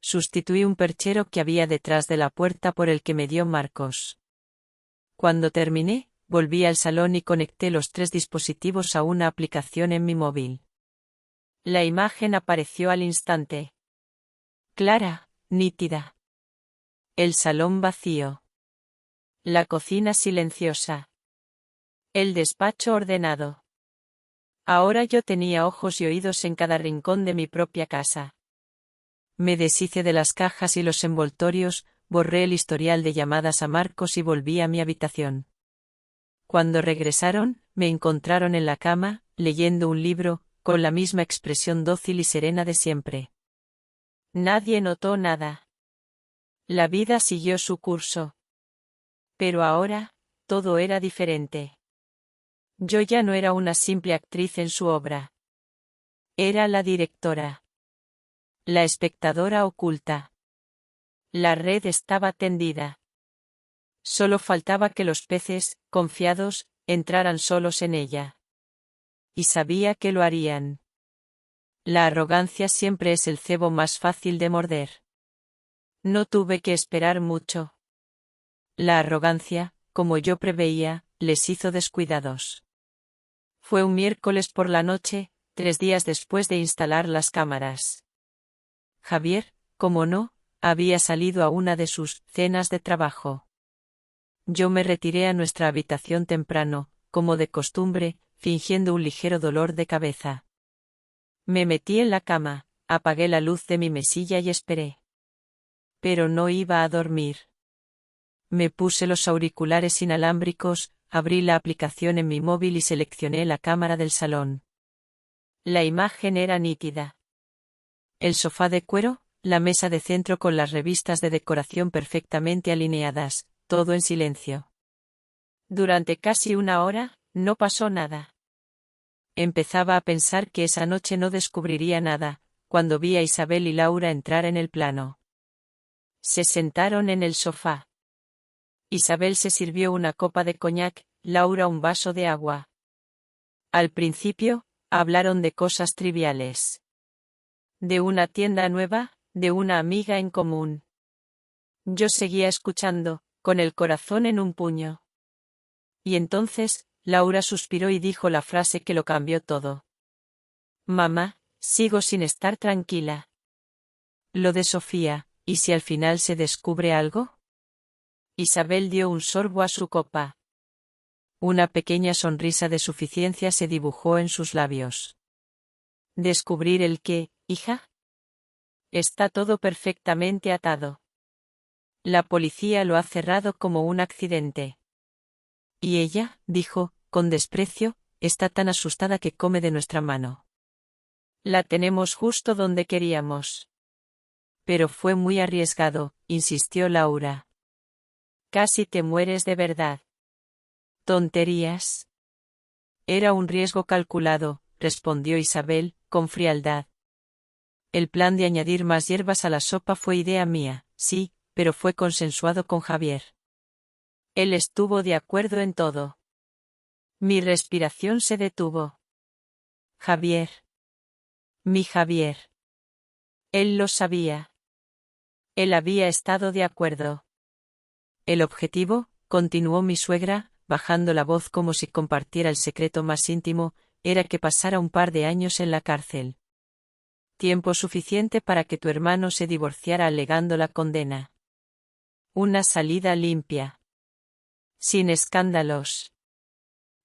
Sustituí un perchero que había detrás de la puerta por el que me dio Marcos. Cuando terminé, volví al salón y conecté los 3 dispositivos a una aplicación en mi móvil. La imagen apareció al instante. Clara, nítida. El salón vacío. La cocina silenciosa. El despacho ordenado. Ahora yo tenía ojos y oídos en cada rincón de mi propia casa. Me deshice de las cajas y los envoltorios, borré el historial de llamadas a Marcos y volví a mi habitación. Cuando regresaron, me encontraron en la cama, leyendo un libro, con la misma expresión dócil y serena de siempre. Nadie notó nada. La vida siguió su curso. Pero ahora, todo era diferente. Yo ya no era una simple actriz en su obra. Era la directora. La espectadora oculta. La red estaba tendida. Solo faltaba que los peces, confiados, entraran solos en ella. Y sabía que lo harían. La arrogancia siempre es el cebo más fácil de morder. No tuve que esperar mucho. La arrogancia, como yo preveía, les hizo descuidados. Fue un miércoles por la noche, 3 días después de instalar las cámaras. Javier, como no, había salido a una de sus cenas de trabajo. Yo me retiré a nuestra habitación temprano, como de costumbre, fingiendo un ligero dolor de cabeza. Me metí en la cama, apagué la luz de mi mesilla y esperé. Pero no iba a dormir. Me puse los auriculares inalámbricos, abrí la aplicación en mi móvil y seleccioné la cámara del salón. La imagen era nítida. El sofá de cuero, la mesa de centro con las revistas de decoración perfectamente alineadas, todo en silencio. Durante casi 1 hora, no pasó nada. Empezaba a pensar que esa noche no descubriría nada, cuando vi a Isabel y Laura entrar en el plano. Se sentaron en el sofá. Isabel se sirvió una copa de coñac, Laura un vaso de agua. Al principio, hablaron de cosas triviales. De una tienda nueva, de una amiga en común. Yo seguía escuchando, con el corazón en un puño. Y entonces, Laura suspiró y dijo la frase que lo cambió todo. Mamá, sigo sin estar tranquila. Lo de Sofía, ¿y si al final se descubre algo? Isabel dio un sorbo a su copa. Una pequeña sonrisa de suficiencia se dibujó en sus labios. ¿Descubrir el qué, hija? Está todo perfectamente atado. La policía lo ha cerrado como un accidente. Y ella, dijo, con desprecio, está tan asustada que come de nuestra mano. La tenemos justo donde queríamos. Pero fue muy arriesgado, insistió Laura. Casi te mueres de verdad. Tonterías. Era un riesgo calculado, respondió Isabel, con frialdad. El plan de añadir más hierbas a la sopa fue idea mía, sí, pero fue consensuado con Javier. Él estuvo de acuerdo en todo. Mi respiración se detuvo. Javier. Mi Javier. Él lo sabía. Él había estado de acuerdo. El objetivo, continuó mi suegra, bajando la voz como si compartiera el secreto más íntimo, era que pasara un par de años en la cárcel. Tiempo suficiente para que tu hermano se divorciara alegando la condena. Una salida limpia. Sin escándalos.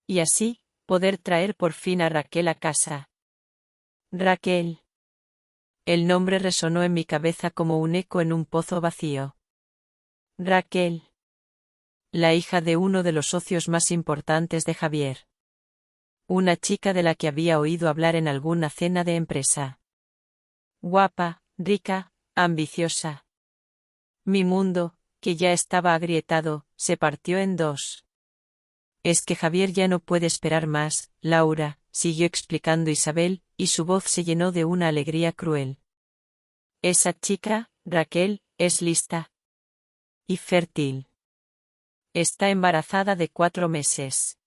Y así, poder traer por fin a Raquel a casa. Raquel. El nombre resonó en mi cabeza como un eco en un pozo vacío. Raquel. La hija de uno de los socios más importantes de Javier. Una chica de la que había oído hablar en alguna cena de empresa. Guapa, rica, ambiciosa. Mi mundo, que ya estaba agrietado, se partió en dos. Es que Javier ya no puede esperar más, Laura, siguió explicando Isabel, y su voz se llenó de una alegría cruel. Esa chica, Raquel, es lista. Y fértil. Está embarazada de 4 meses.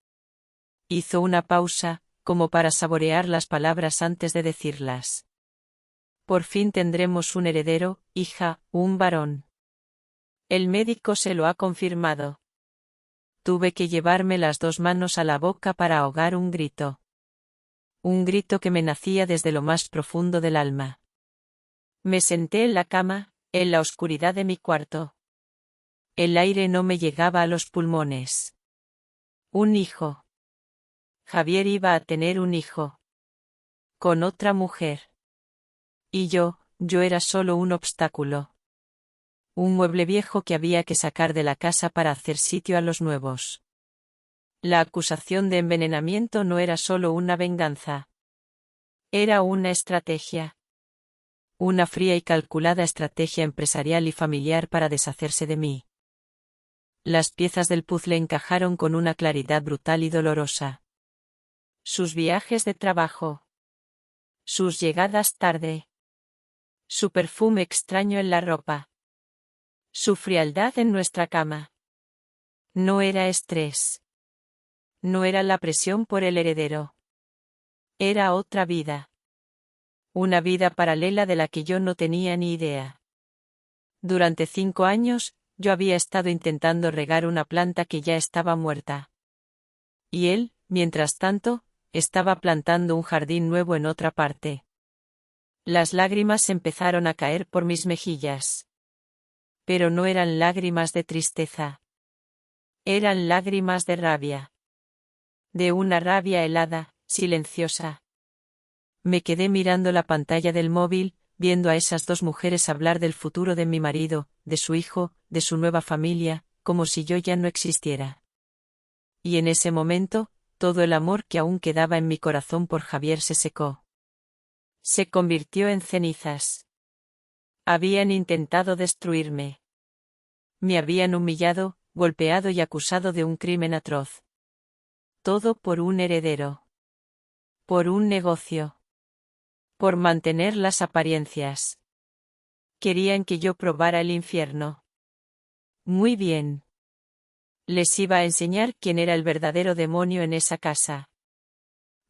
Hizo una pausa, como para saborear las palabras antes de decirlas. Por fin tendremos un heredero, hija, un varón. El médico se lo ha confirmado. Tuve que llevarme las 2 manos a la boca para ahogar un grito. Un grito que me nacía desde lo más profundo del alma. Me senté en la cama, en la oscuridad de mi cuarto. El aire no me llegaba a los pulmones. Un hijo. Javier iba a tener un hijo. Con otra mujer. Y yo era solo un obstáculo. Un mueble viejo que había que sacar de la casa para hacer sitio a los nuevos. La acusación de envenenamiento no era solo una venganza. Era una estrategia. Una fría y calculada estrategia empresarial y familiar para deshacerse de mí. Las piezas del puzzle encajaron con una claridad brutal y dolorosa. Sus viajes de trabajo. Sus llegadas tarde. Su perfume extraño en la ropa. Su frialdad en nuestra cama. No era estrés. No era la presión por el heredero. Era otra vida. Una vida paralela de la que yo no tenía ni idea. Durante 5 años, yo había estado intentando regar una planta que ya estaba muerta. Y él, mientras tanto, estaba plantando un jardín nuevo en otra parte. Las lágrimas empezaron a caer por mis mejillas. Pero no eran lágrimas de tristeza. Eran lágrimas de rabia. De una rabia helada, silenciosa. Me quedé mirando la pantalla del móvil, viendo a esas dos mujeres hablar del futuro de mi marido, de su hijo, de su nueva familia, como si yo ya no existiera. Y en ese momento, todo el amor que aún quedaba en mi corazón por Javier se secó. Se convirtió en cenizas. Habían intentado destruirme. Me habían humillado, golpeado y acusado de un crimen atroz. Todo por un heredero. Por un negocio. Por mantener las apariencias. Querían que yo probara el infierno. Muy bien. Les iba a enseñar quién era el verdadero demonio en esa casa.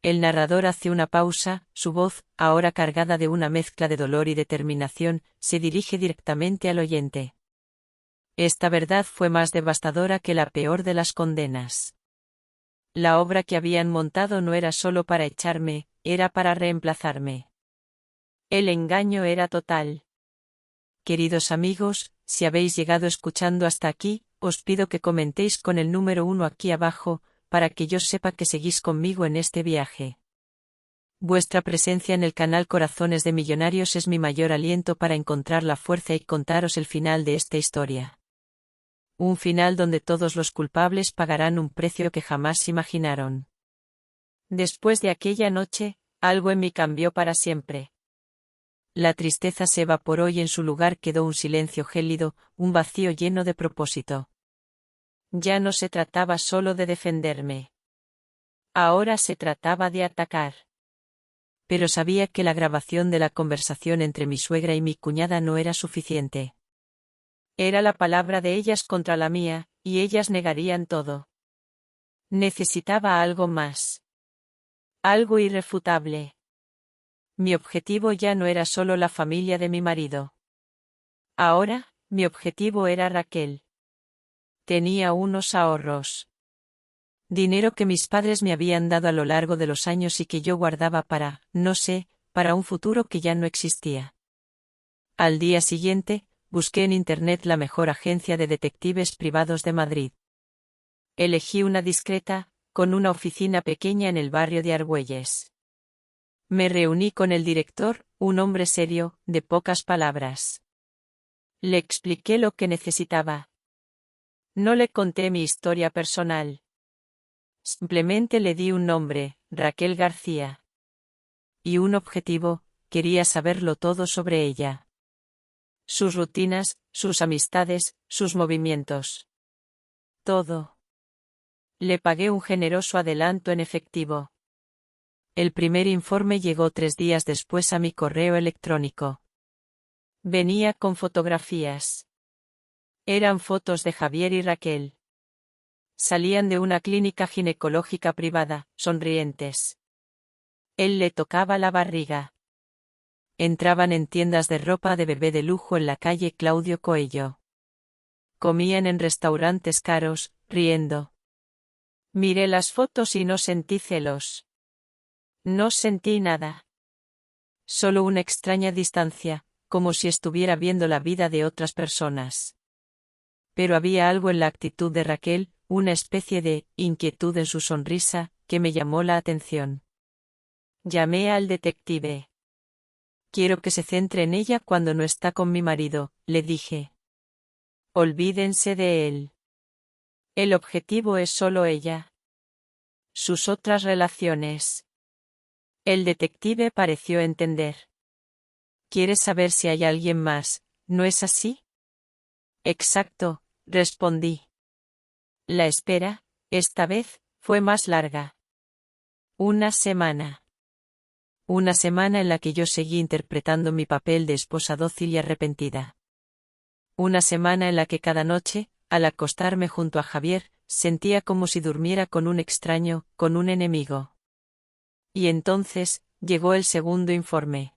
El narrador hace una pausa, su voz, ahora cargada de una mezcla de dolor y determinación, se dirige directamente al oyente. Esta verdad fue más devastadora que la peor de las condenas. La obra que habían montado no era solo para echarme, era para reemplazarme. El engaño era total. Queridos amigos, si habéis llegado escuchando hasta aquí, os pido que comentéis con el número 1 aquí abajo, para que yo sepa que seguís conmigo en este viaje. Vuestra presencia en el canal Corazones de Millonarios es mi mayor aliento para encontrar la fuerza y contaros el final de esta historia. Un final donde todos los culpables pagarán un precio que jamás imaginaron. Después de aquella noche, algo en mí cambió para siempre. La tristeza se evaporó y en su lugar quedó un silencio gélido, un vacío lleno de propósito. Ya no se trataba solo de defenderme. Ahora se trataba de atacar. Pero sabía que la grabación de la conversación entre mi suegra y mi cuñada no era suficiente. Era la palabra de ellas contra la mía, y ellas negarían todo. Necesitaba algo más. Algo irrefutable. Mi objetivo ya no era solo la familia de mi marido. Ahora, mi objetivo era Raquel. Tenía unos ahorros. Dinero que mis padres me habían dado a lo largo de los años y que yo guardaba para, no sé, para un futuro que ya no existía. Al día siguiente, busqué en Internet la mejor agencia de detectives privados de Madrid. Elegí una discreta, con una oficina pequeña en el barrio de Argüelles. Me reuní con el director, un hombre serio, de pocas palabras. Le expliqué lo que necesitaba. No le conté mi historia personal. Simplemente le di un nombre, Raquel García. Y un objetivo, quería saberlo todo sobre ella. Sus rutinas, sus amistades, sus movimientos. Todo. Le pagué un generoso adelanto en efectivo. El primer informe llegó 3 días después a mi correo electrónico. Venía con fotografías. Eran fotos de Javier y Raquel. Salían de una clínica ginecológica privada, sonrientes. Él le tocaba la barriga. Entraban en tiendas de ropa de bebé de lujo en la calle Claudio Coello. Comían en restaurantes caros, riendo. Miré las fotos y no sentí celos. No sentí nada. Solo una extraña distancia, como si estuviera viendo la vida de otras personas. Pero había algo en la actitud de Raquel, una especie de inquietud en su sonrisa, que me llamó la atención. Llamé al detective. Quiero que se centre en ella cuando no está con mi marido, le dije. Olvídense de él. El objetivo es solo ella. Sus otras relaciones. El detective pareció entender. ¿Quieres saber si hay alguien más, no es así? Exacto, respondí. La espera, esta vez, fue más larga. Una semana. Una semana en la que yo seguí interpretando mi papel de esposa dócil y arrepentida. Una semana en la que cada noche, al acostarme junto a Javier, sentía como si durmiera con un extraño, con un enemigo. Y entonces, llegó el segundo informe.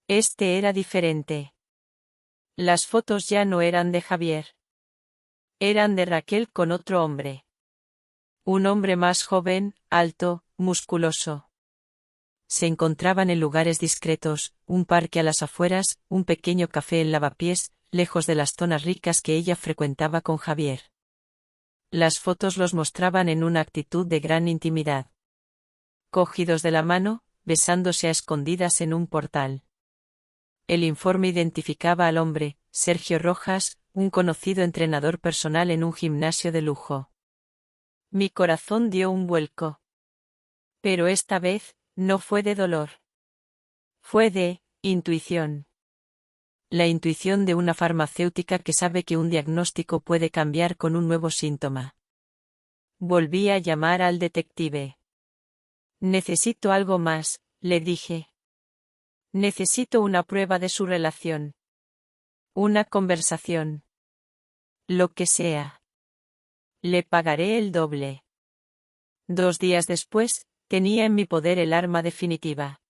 Este era diferente. Las fotos ya no eran de Javier. Eran de Raquel con otro hombre. Un hombre más joven, alto, musculoso. Se encontraban en lugares discretos, un parque a las afueras, un pequeño café en Lavapiés, lejos de las zonas ricas que ella frecuentaba con Javier. Las fotos los mostraban en una actitud de gran intimidad. Cogidos de la mano, besándose a escondidas en un portal. El informe identificaba al hombre, Sergio Rojas, un conocido entrenador personal en un gimnasio de lujo. Mi corazón dio un vuelco. Pero esta vez, no fue de dolor. Fue de intuición. La intuición de una farmacéutica que sabe que un diagnóstico puede cambiar con un nuevo síntoma. Volví a llamar al detective. Necesito algo más, le dije. Necesito una prueba de su relación. Una conversación. Lo que sea. Le pagaré el doble. 2 días después, tenía en mi poder el arma definitiva.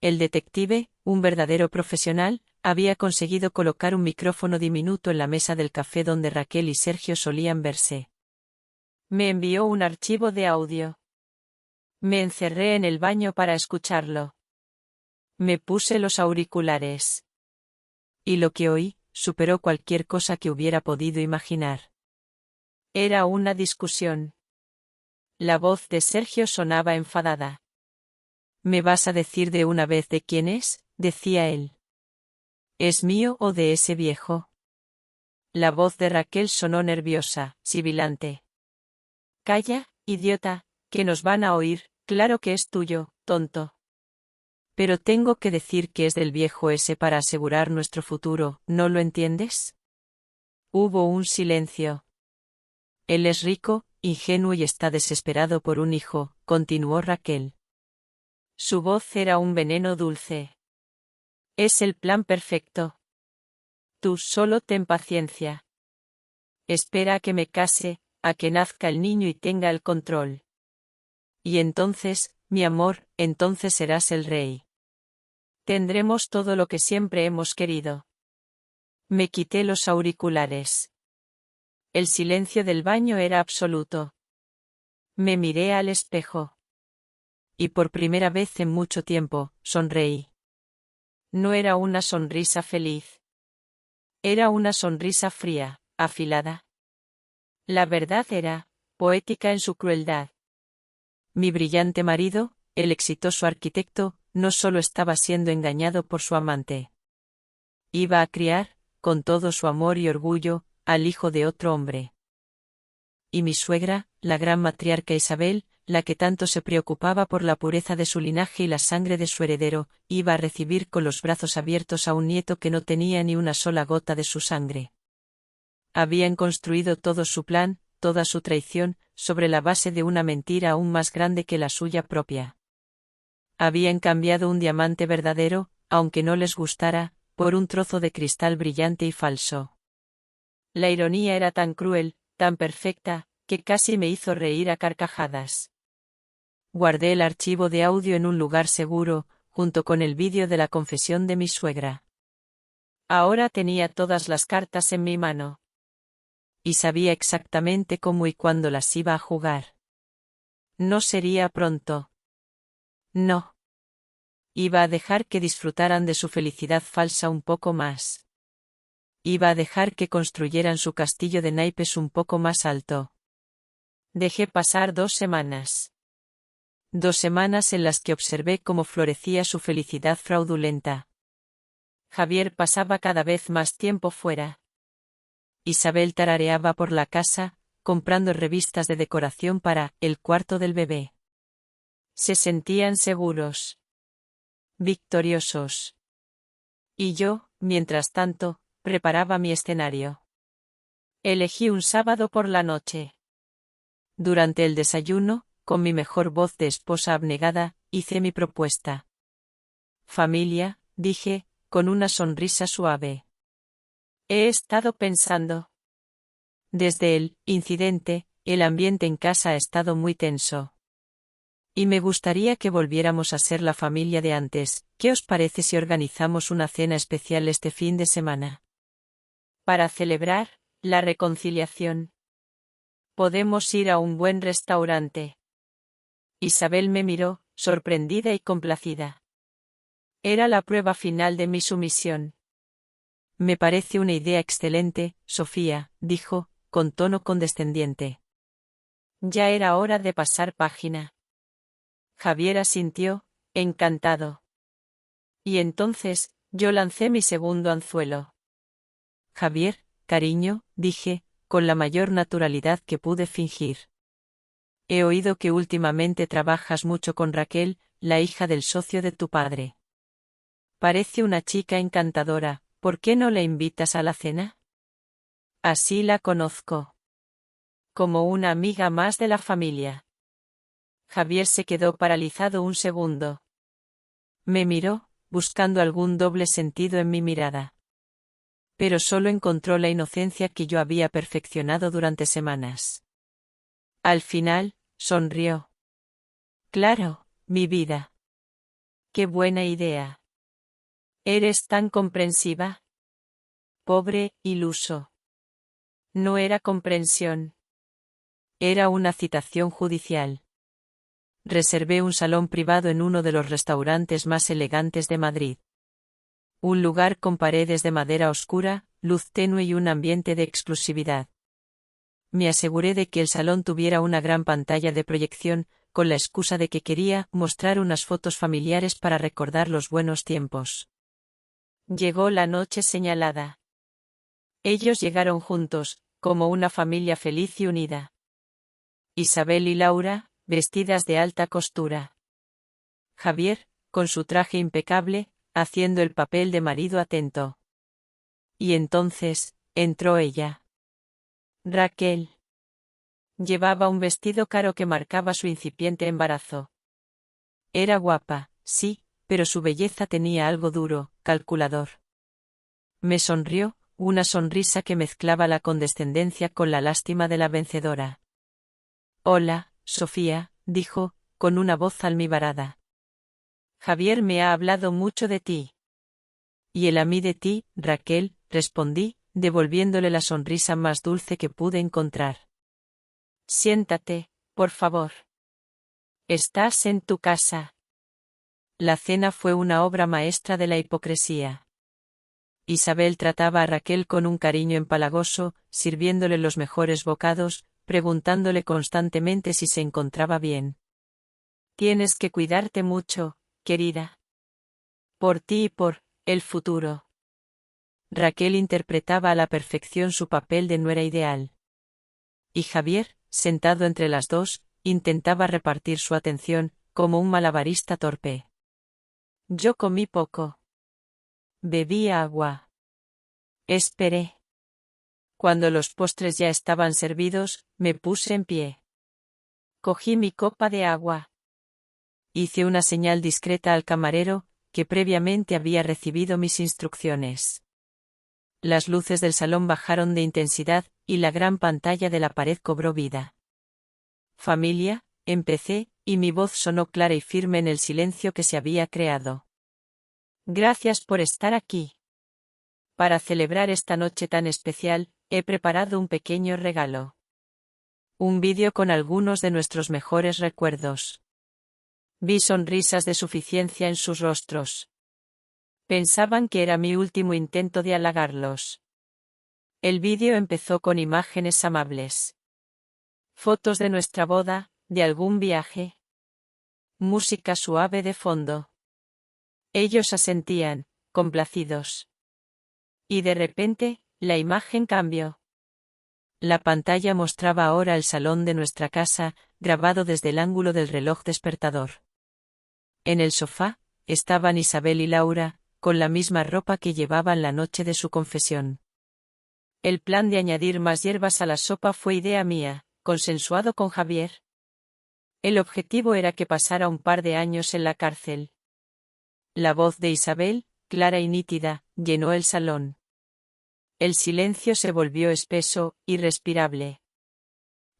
El detective, un verdadero profesional, había conseguido colocar un micrófono diminuto en la mesa del café donde Raquel y Sergio solían verse. Me envió un archivo de audio. Me encerré en el baño para escucharlo. Me puse los auriculares. Y lo que oí, superó cualquier cosa que hubiera podido imaginar. Era una discusión. La voz de Sergio sonaba enfadada. ¿Me vas a decir de una vez de quién es?, decía él. ¿Es mío o de ese viejo? La voz de Raquel sonó nerviosa, sibilante. Calla, idiota, que nos van a oír, claro que es tuyo, tonto. Pero tengo que decir que es del viejo ese para asegurar nuestro futuro, ¿no lo entiendes? Hubo un silencio. Él es rico, ingenuo y está desesperado por un hijo, continuó Raquel. Su voz era un veneno dulce. Es el plan perfecto. Tú solo ten paciencia. Espera a que me case, a que nazca el niño y tenga el control. Y entonces, mi amor, entonces serás el rey. Tendremos todo lo que siempre hemos querido. Me quité los auriculares. El silencio del baño era absoluto. Me miré al espejo. Y por primera vez en mucho tiempo, sonreí. No era una sonrisa feliz. Era una sonrisa fría, afilada. La verdad era, poética en su crueldad. Mi brillante marido, el exitoso arquitecto, no solo estaba siendo engañado por su amante. Iba a criar, con todo su amor y orgullo, al hijo de otro hombre. Y mi suegra, la gran matriarca Isabel, la que tanto se preocupaba por la pureza de su linaje y la sangre de su heredero, iba a recibir con los brazos abiertos a un nieto que no tenía ni una sola gota de su sangre. Habían construido todo su plan, toda su traición, sobre la base de una mentira aún más grande que la suya propia. Habían cambiado un diamante verdadero, aunque no les gustara, por un trozo de cristal brillante y falso. La ironía era tan cruel, tan perfecta, que casi me hizo reír a carcajadas. Guardé el archivo de audio en un lugar seguro, junto con el vídeo de la confesión de mi suegra. Ahora tenía todas las cartas en mi mano. Y sabía exactamente cómo y cuándo las iba a jugar. No sería pronto. No. Iba a dejar que disfrutaran de su felicidad falsa un poco más. Iba a dejar que construyeran su castillo de naipes un poco más alto. Dejé pasar 2 semanas. 2 semanas en las que observé cómo florecía su felicidad fraudulenta. Javier pasaba cada vez más tiempo fuera. Isabel tarareaba por la casa, comprando revistas de decoración para el cuarto del bebé. Se sentían seguros. Victoriosos. Y yo, mientras tanto, preparaba mi escenario. Elegí un sábado por la noche. Durante el desayuno, con mi mejor voz de esposa abnegada, hice mi propuesta. Familia, dije, con una sonrisa suave. He estado pensando. Desde el incidente, el ambiente en casa ha estado muy tenso. Y me gustaría que volviéramos a ser la familia de antes. ¿Qué os parece si organizamos una cena especial este fin de semana? Para celebrar la reconciliación. Podemos ir a un buen restaurante. Isabel me miró, sorprendida y complacida. Era la prueba final de mi sumisión. Me parece una idea excelente, Sofía, dijo, con tono condescendiente. Ya era hora de pasar página. Javier asintió, encantado. Y entonces, yo lancé mi segundo anzuelo. Javier, cariño, dije, con la mayor naturalidad que pude fingir. He oído que últimamente trabajas mucho con Raquel, la hija del socio de tu padre. Parece una chica encantadora, ¿por qué no la invitas a la cena? Así la conozco. Como una amiga más de la familia. Javier se quedó paralizado un segundo. Me miró, buscando algún doble sentido en mi mirada. Pero solo encontró la inocencia que yo había perfeccionado durante semanas. Al final, sonrió. Claro, mi vida. Qué buena idea. Eres tan comprensiva. Pobre, iluso. No era comprensión. Era una citación judicial. Reservé un salón privado en uno de los restaurantes más elegantes de Madrid. Un lugar con paredes de madera oscura, luz tenue y un ambiente de exclusividad. Me aseguré de que el salón tuviera una gran pantalla de proyección, con la excusa de que quería mostrar unas fotos familiares para recordar los buenos tiempos. Llegó la noche señalada. Ellos llegaron juntos, como una familia feliz y unida. Isabel y Laura, vestidas de alta costura. Javier, con su traje impecable, haciendo el papel de marido atento. Y entonces, entró ella. Raquel. Llevaba un vestido caro que marcaba su incipiente embarazo. Era guapa, sí, pero su belleza tenía algo duro, calculador. Me sonrió, una sonrisa que mezclaba la condescendencia con la lástima de la vencedora. Hola, Sofía, dijo, con una voz almibarada. Javier me ha hablado mucho de ti. Y él a mí de ti, Raquel, respondí, devolviéndole la sonrisa más dulce que pude encontrar. Siéntate, por favor. Estás en tu casa. La cena fue una obra maestra de la hipocresía. Isabel trataba a Raquel con un cariño empalagoso, sirviéndole los mejores bocados, preguntándole constantemente si se encontraba bien. Tienes que cuidarte mucho, querida. Por ti y por el futuro. Raquel interpretaba a la perfección su papel de nuera ideal. Y Javier, sentado entre las dos, intentaba repartir su atención, como un malabarista torpe. Yo comí poco. Bebí agua. Esperé. Cuando los postres ya estaban servidos, me puse en pie. Cogí mi copa de agua. Hice una señal discreta al camarero, que previamente había recibido mis instrucciones. Las luces del salón bajaron de intensidad, y la gran pantalla de la pared cobró vida. Familia, empecé, y mi voz sonó clara y firme en el silencio que se había creado. Gracias por estar aquí. Para celebrar esta noche tan especial, he preparado un pequeño regalo. Un vídeo con algunos de nuestros mejores recuerdos. Vi sonrisas de suficiencia en sus rostros. Pensaban que era mi último intento de halagarlos. El vídeo empezó con imágenes amables. Fotos de nuestra boda, de algún viaje. Música suave de fondo. Ellos asentían, complacidos. Y de repente, la imagen cambió. La pantalla mostraba ahora el salón de nuestra casa, grabado desde el ángulo del reloj despertador. En el sofá, estaban Isabel y Laura, con la misma ropa que llevaban la noche de su confesión. El plan de añadir más hierbas a la sopa fue idea mía, consensuado con Javier. El objetivo era que pasara un par de años en la cárcel. La voz de Isabel, clara y nítida, llenó el salón. El silencio se volvió espeso, irrespirable.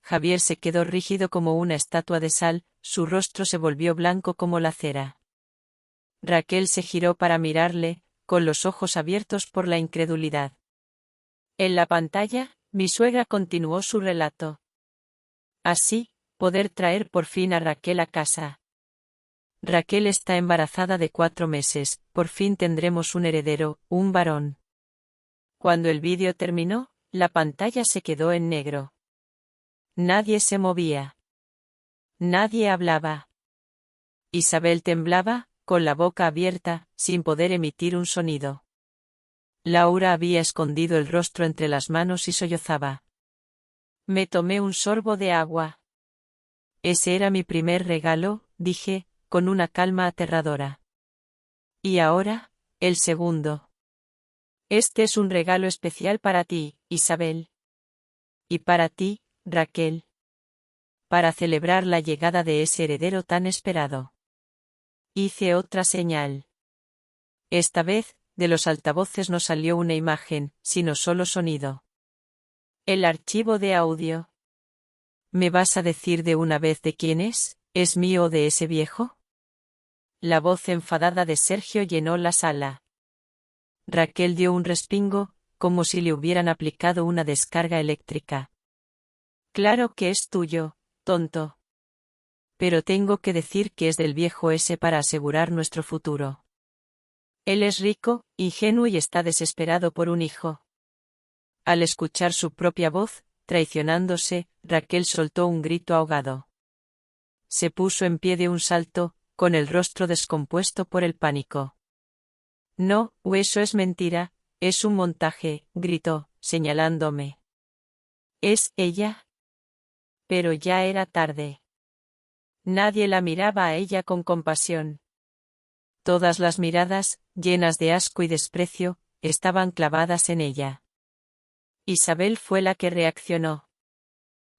Javier se quedó rígido como una estatua de sal, su rostro se volvió blanco como la cera. Raquel se giró para mirarle, con los ojos abiertos por la incredulidad. En la pantalla, mi suegra continuó su relato. Así, poder traer por fin a Raquel a casa. Raquel está embarazada de 4 meses, por fin tendremos un heredero, un varón. Cuando el vídeo terminó, la pantalla se quedó en negro. Nadie se movía. Nadie hablaba. Isabel temblaba, con la boca abierta, sin poder emitir un sonido. Laura había escondido el rostro entre las manos y sollozaba. Me tomé un sorbo de agua. Ese era mi primer regalo, dije, con una calma aterradora. Y ahora, el segundo. Este es un regalo especial para ti, Isabel. Y para ti, Raquel. Para celebrar la llegada de ese heredero tan esperado. Hice otra señal. Esta vez, de los altavoces no salió una imagen, sino solo sonido. El archivo de audio. ¿Me vas a decir de una vez de quién es? ¿Es mío o de ese viejo? La voz enfadada de Sergio llenó la sala. Raquel dio un respingo, como si le hubieran aplicado una descarga eléctrica. Claro que es tuyo, tonto. Pero tengo que decir que es del viejo ese para asegurar nuestro futuro. Él es rico, ingenuo y está desesperado por un hijo. Al escuchar su propia voz, traicionándose, Raquel soltó un grito ahogado. Se puso en pie de un salto, con el rostro descompuesto por el pánico. No, eso es mentira, es un montaje, gritó, señalándome. ¿Es ella? Pero ya era tarde. Nadie la miraba a ella con compasión. Todas las miradas, llenas de asco y desprecio, estaban clavadas en ella. Isabel fue la que reaccionó.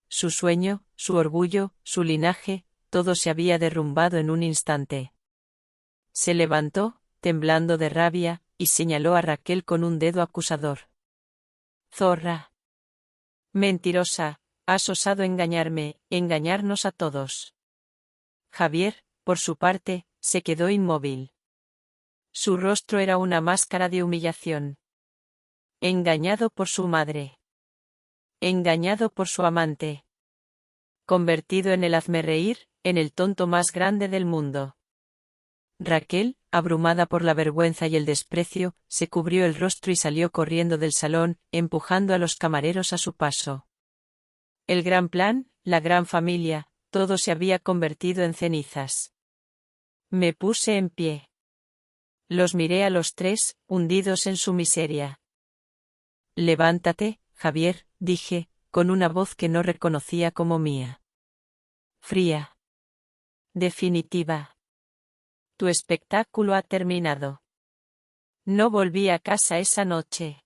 Su sueño, su orgullo, su linaje, todo se había derrumbado en un instante. Se levantó, temblando de rabia, y señaló a Raquel con un dedo acusador. Zorra. Mentirosa, has osado engañarme, engañarnos a todos. Javier, por su parte, se quedó inmóvil. Su rostro era una máscara de humillación. Engañado por su madre. Engañado por su amante. Convertido en el hazmerreír, en el tonto más grande del mundo. Raquel, abrumada por la vergüenza y el desprecio, se cubrió el rostro y salió corriendo del salón, empujando a los camareros a su paso. El gran plan, la gran familia, todo se había convertido en cenizas. Me puse en pie. Los miré a los tres, hundidos en su miseria. Levántate, Javier, dije, con una voz que no reconocía como mía. Fría. Definitiva. Tu espectáculo ha terminado. No volví a casa esa noche.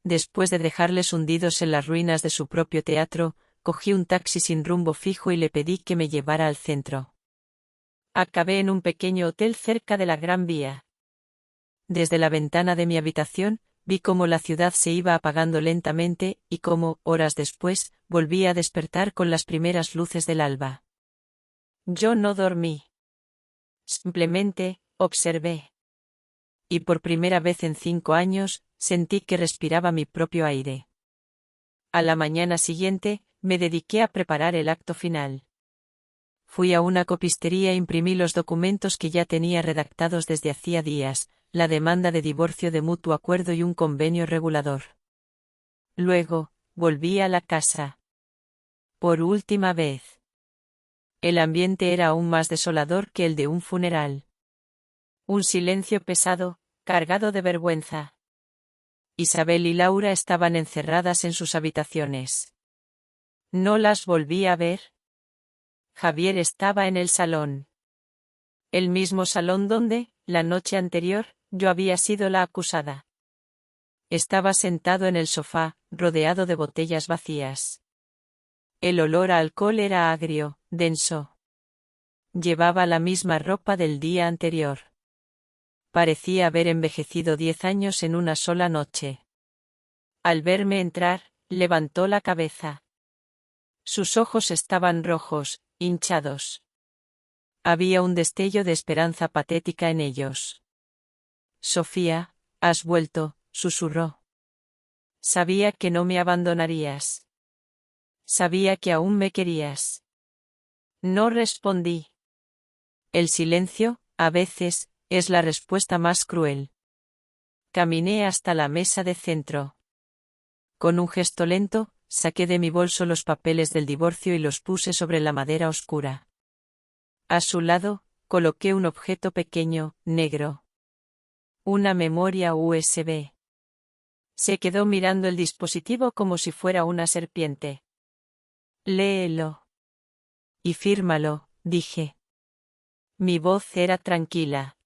Después de dejarles hundidos en las ruinas de su propio teatro, cogí un taxi sin rumbo fijo y le pedí que me llevara al centro. Acabé en un pequeño hotel cerca de la Gran Vía. Desde la ventana de mi habitación, vi cómo la ciudad se iba apagando lentamente y cómo, horas después, volvía a despertar con las primeras luces del alba. Yo no dormí. Simplemente, observé. Y por primera vez en 5 años, sentí que respiraba mi propio aire. A la mañana siguiente, me dediqué a preparar el acto final. Fui a una copistería e imprimí los documentos que ya tenía redactados desde hacía días, la demanda de divorcio de mutuo acuerdo y un convenio regulador. Luego, volví a la casa. Por última vez. El ambiente era aún más desolador que el de un funeral. Un silencio pesado, cargado de vergüenza. Isabel y Laura estaban encerradas en sus habitaciones. No las volví a ver. Javier estaba en el salón. El mismo salón donde, la noche anterior, yo había sido la acusada. Estaba sentado en el sofá, rodeado de botellas vacías. El olor a alcohol era agrio, denso. Llevaba la misma ropa del día anterior. Parecía haber envejecido 10 años en una sola noche. Al verme entrar, levantó la cabeza. Sus ojos estaban rojos, hinchados. Había un destello de esperanza patética en ellos. «Sofía, has vuelto», susurró. «Sabía que no me abandonarías. Sabía que aún me querías». No respondí. El silencio, a veces, es la respuesta más cruel. Caminé hasta la mesa de centro. Con un gesto lento, saqué de mi bolso los papeles del divorcio y los puse sobre la madera oscura. A su lado, coloqué un objeto pequeño, negro. Una memoria USB. Se quedó mirando el dispositivo como si fuera una serpiente. «Léelo. Y fírmalo», dije. Mi voz era tranquila.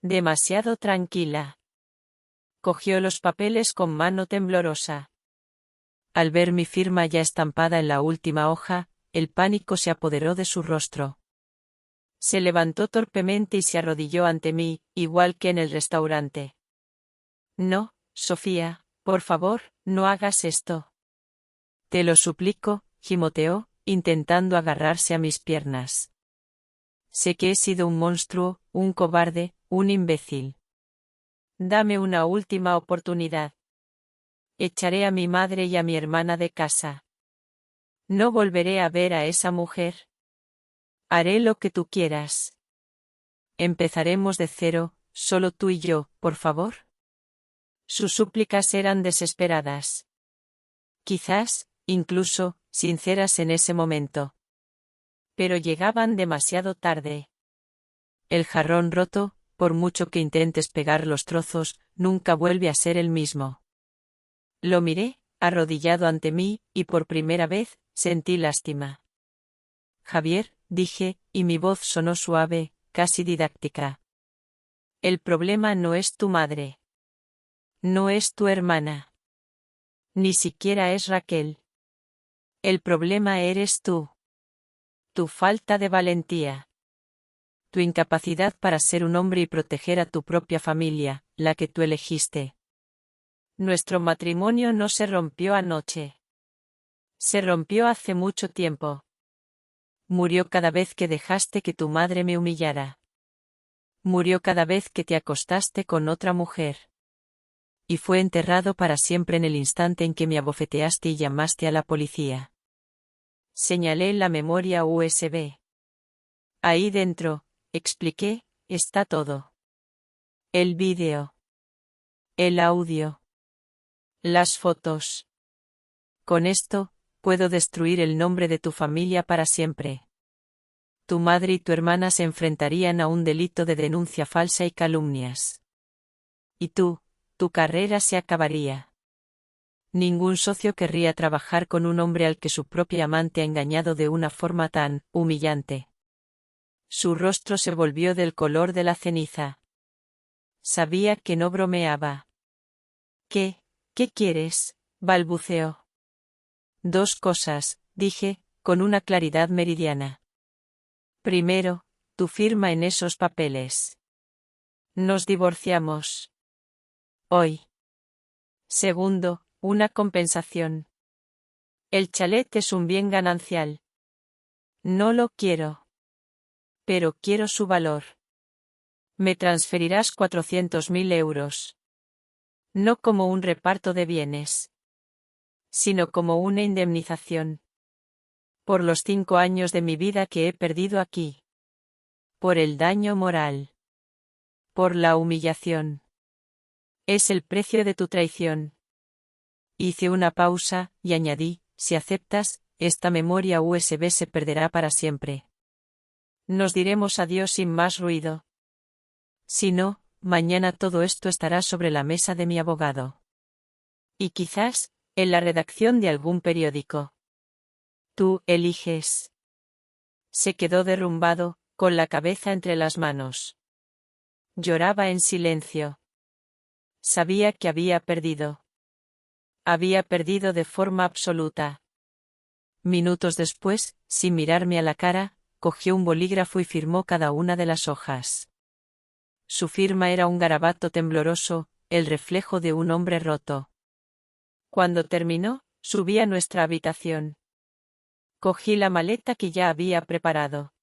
Demasiado tranquila. Cogió los papeles con mano temblorosa. Al ver mi firma ya estampada en la última hoja, el pánico se apoderó de su rostro. Se levantó torpemente y se arrodilló ante mí, igual que en el restaurante. «No, Sofía, por favor, no hagas esto. Te lo suplico», gimoteó, intentando agarrarse a mis piernas. «Sé que he sido un monstruo, un cobarde, un imbécil. Dame una última oportunidad. Echaré a mi madre y a mi hermana de casa. No volveré a ver a esa mujer. Haré lo que tú quieras. Empezaremos de cero, solo tú y yo, por favor». Sus súplicas eran desesperadas. Quizás, incluso, sinceras en ese momento. Pero llegaban demasiado tarde. El jarrón roto, por mucho que intentes pegar los trozos, nunca vuelve a ser el mismo. Lo miré, arrodillado ante mí, y por primera vez, sentí lástima. «Javier», dije, y mi voz sonó suave, casi didáctica. «El problema no es tu madre. No es tu hermana. Ni siquiera es Raquel. El problema eres tú. Tu falta de valentía. Tu incapacidad para ser un hombre y proteger a tu propia familia, la que tú elegiste. Nuestro matrimonio no se rompió anoche. Se rompió hace mucho tiempo. Murió cada vez que dejaste que tu madre me humillara. Murió cada vez que te acostaste con otra mujer. Y fue enterrado para siempre en el instante en que me abofeteaste y llamaste a la policía». Señalé la memoria USB. «Ahí dentro», expliqué, «está todo. El vídeo. El audio. Las fotos. Con esto, puedo destruir el nombre de tu familia para siempre. Tu madre y tu hermana se enfrentarían a un delito de denuncia falsa y calumnias. Y tú, tu carrera se acabaría. Ningún socio querría trabajar con un hombre al que su propia amante ha engañado de una forma tan humillante». Su rostro se volvió del color de la ceniza. Sabía que no bromeaba. «¿Qué quieres?», balbuceó. «Dos cosas», dije, con una claridad meridiana. «Primero, tu firma en esos papeles. Nos divorciamos. Hoy. Segundo, una compensación. El chalet es un bien ganancial. No lo quiero. Pero quiero su valor. Me transferirás 400.000 euros. No como un reparto de bienes, sino como una indemnización. Por los 5 años de mi vida que he perdido aquí. Por el daño moral. Por la humillación. Es el precio de tu traición». Hice una pausa, y añadí, «Si aceptas, esta memoria USB se perderá para siempre. Nos diremos adiós sin más ruido. Si no, mañana todo esto estará sobre la mesa de mi abogado. Y quizás, en la redacción de algún periódico. Tú eliges». Se quedó derrumbado, con la cabeza entre las manos. Lloraba en silencio. Sabía que había perdido. Había perdido de forma absoluta. Minutos después, sin mirarme a la cara, cogió un bolígrafo y firmó cada una de las hojas. Su firma era un garabato tembloroso, el reflejo de un hombre roto. Cuando terminó, subí a nuestra habitación. Cogí la maleta que ya había preparado.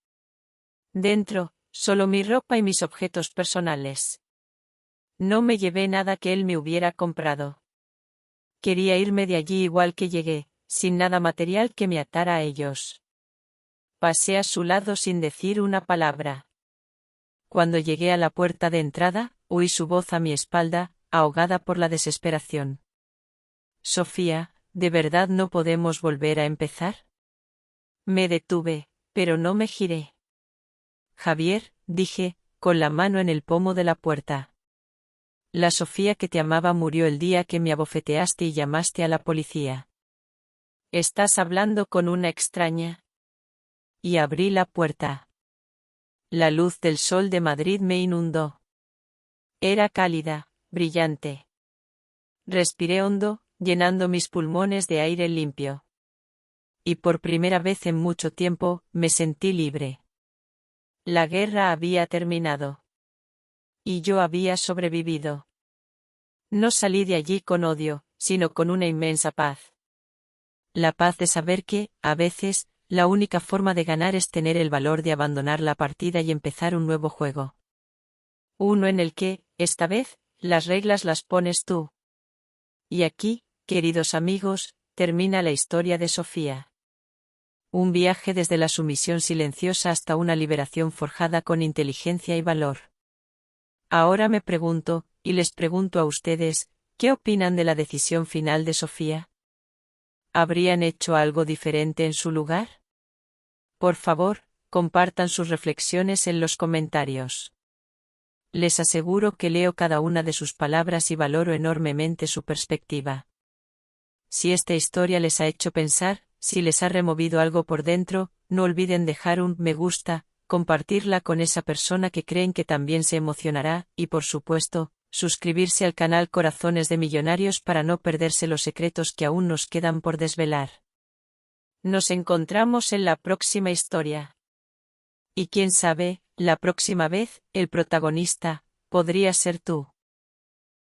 Dentro, solo mi ropa y mis objetos personales. No me llevé nada que él me hubiera comprado. Quería irme de allí igual que llegué, sin nada material que me atara a ellos. Pasé a su lado sin decir una palabra. Cuando llegué a la puerta de entrada, oí su voz a mi espalda, ahogada por la desesperación. Sofía, ¿de verdad no podemos volver a empezar? Me detuve, pero no me giré. Javier, dije, con la mano en el pomo de la puerta. La Sofía que te amaba murió el día que me abofeteaste y llamaste a la policía. Estás hablando con una extraña. Y abrí la puerta. La luz del sol de Madrid me inundó. Era cálida, brillante. Respiré hondo, llenando mis pulmones de aire limpio. Y por primera vez en mucho tiempo, me sentí libre. La guerra había terminado. Y yo había sobrevivido. No salí de allí con odio, sino con una inmensa paz. La paz de saber que, a veces, la única forma de ganar es tener el valor de abandonar la partida y empezar un nuevo juego. Uno en el que, esta vez, las reglas las pones tú. Y aquí, queridos amigos, termina la historia de Sofía. Un viaje desde la sumisión silenciosa hasta una liberación forjada con inteligencia y valor. Ahora me pregunto, y les pregunto a ustedes, ¿qué opinan de la decisión final de Sofía? ¿Habrían hecho algo diferente en su lugar? Por favor, compartan sus reflexiones en los comentarios. Les aseguro que leo cada una de sus palabras y valoro enormemente su perspectiva. Si esta historia les ha hecho pensar, si les ha removido algo por dentro, no olviden dejar un me gusta, compartirla con esa persona que creen que también se emocionará, y por supuesto, suscribirse al canal Corazones de Millonarios para no perderse los secretos que aún nos quedan por desvelar. Nos encontramos en la próxima historia. Y quién sabe, la próxima vez, el protagonista, podría ser tú.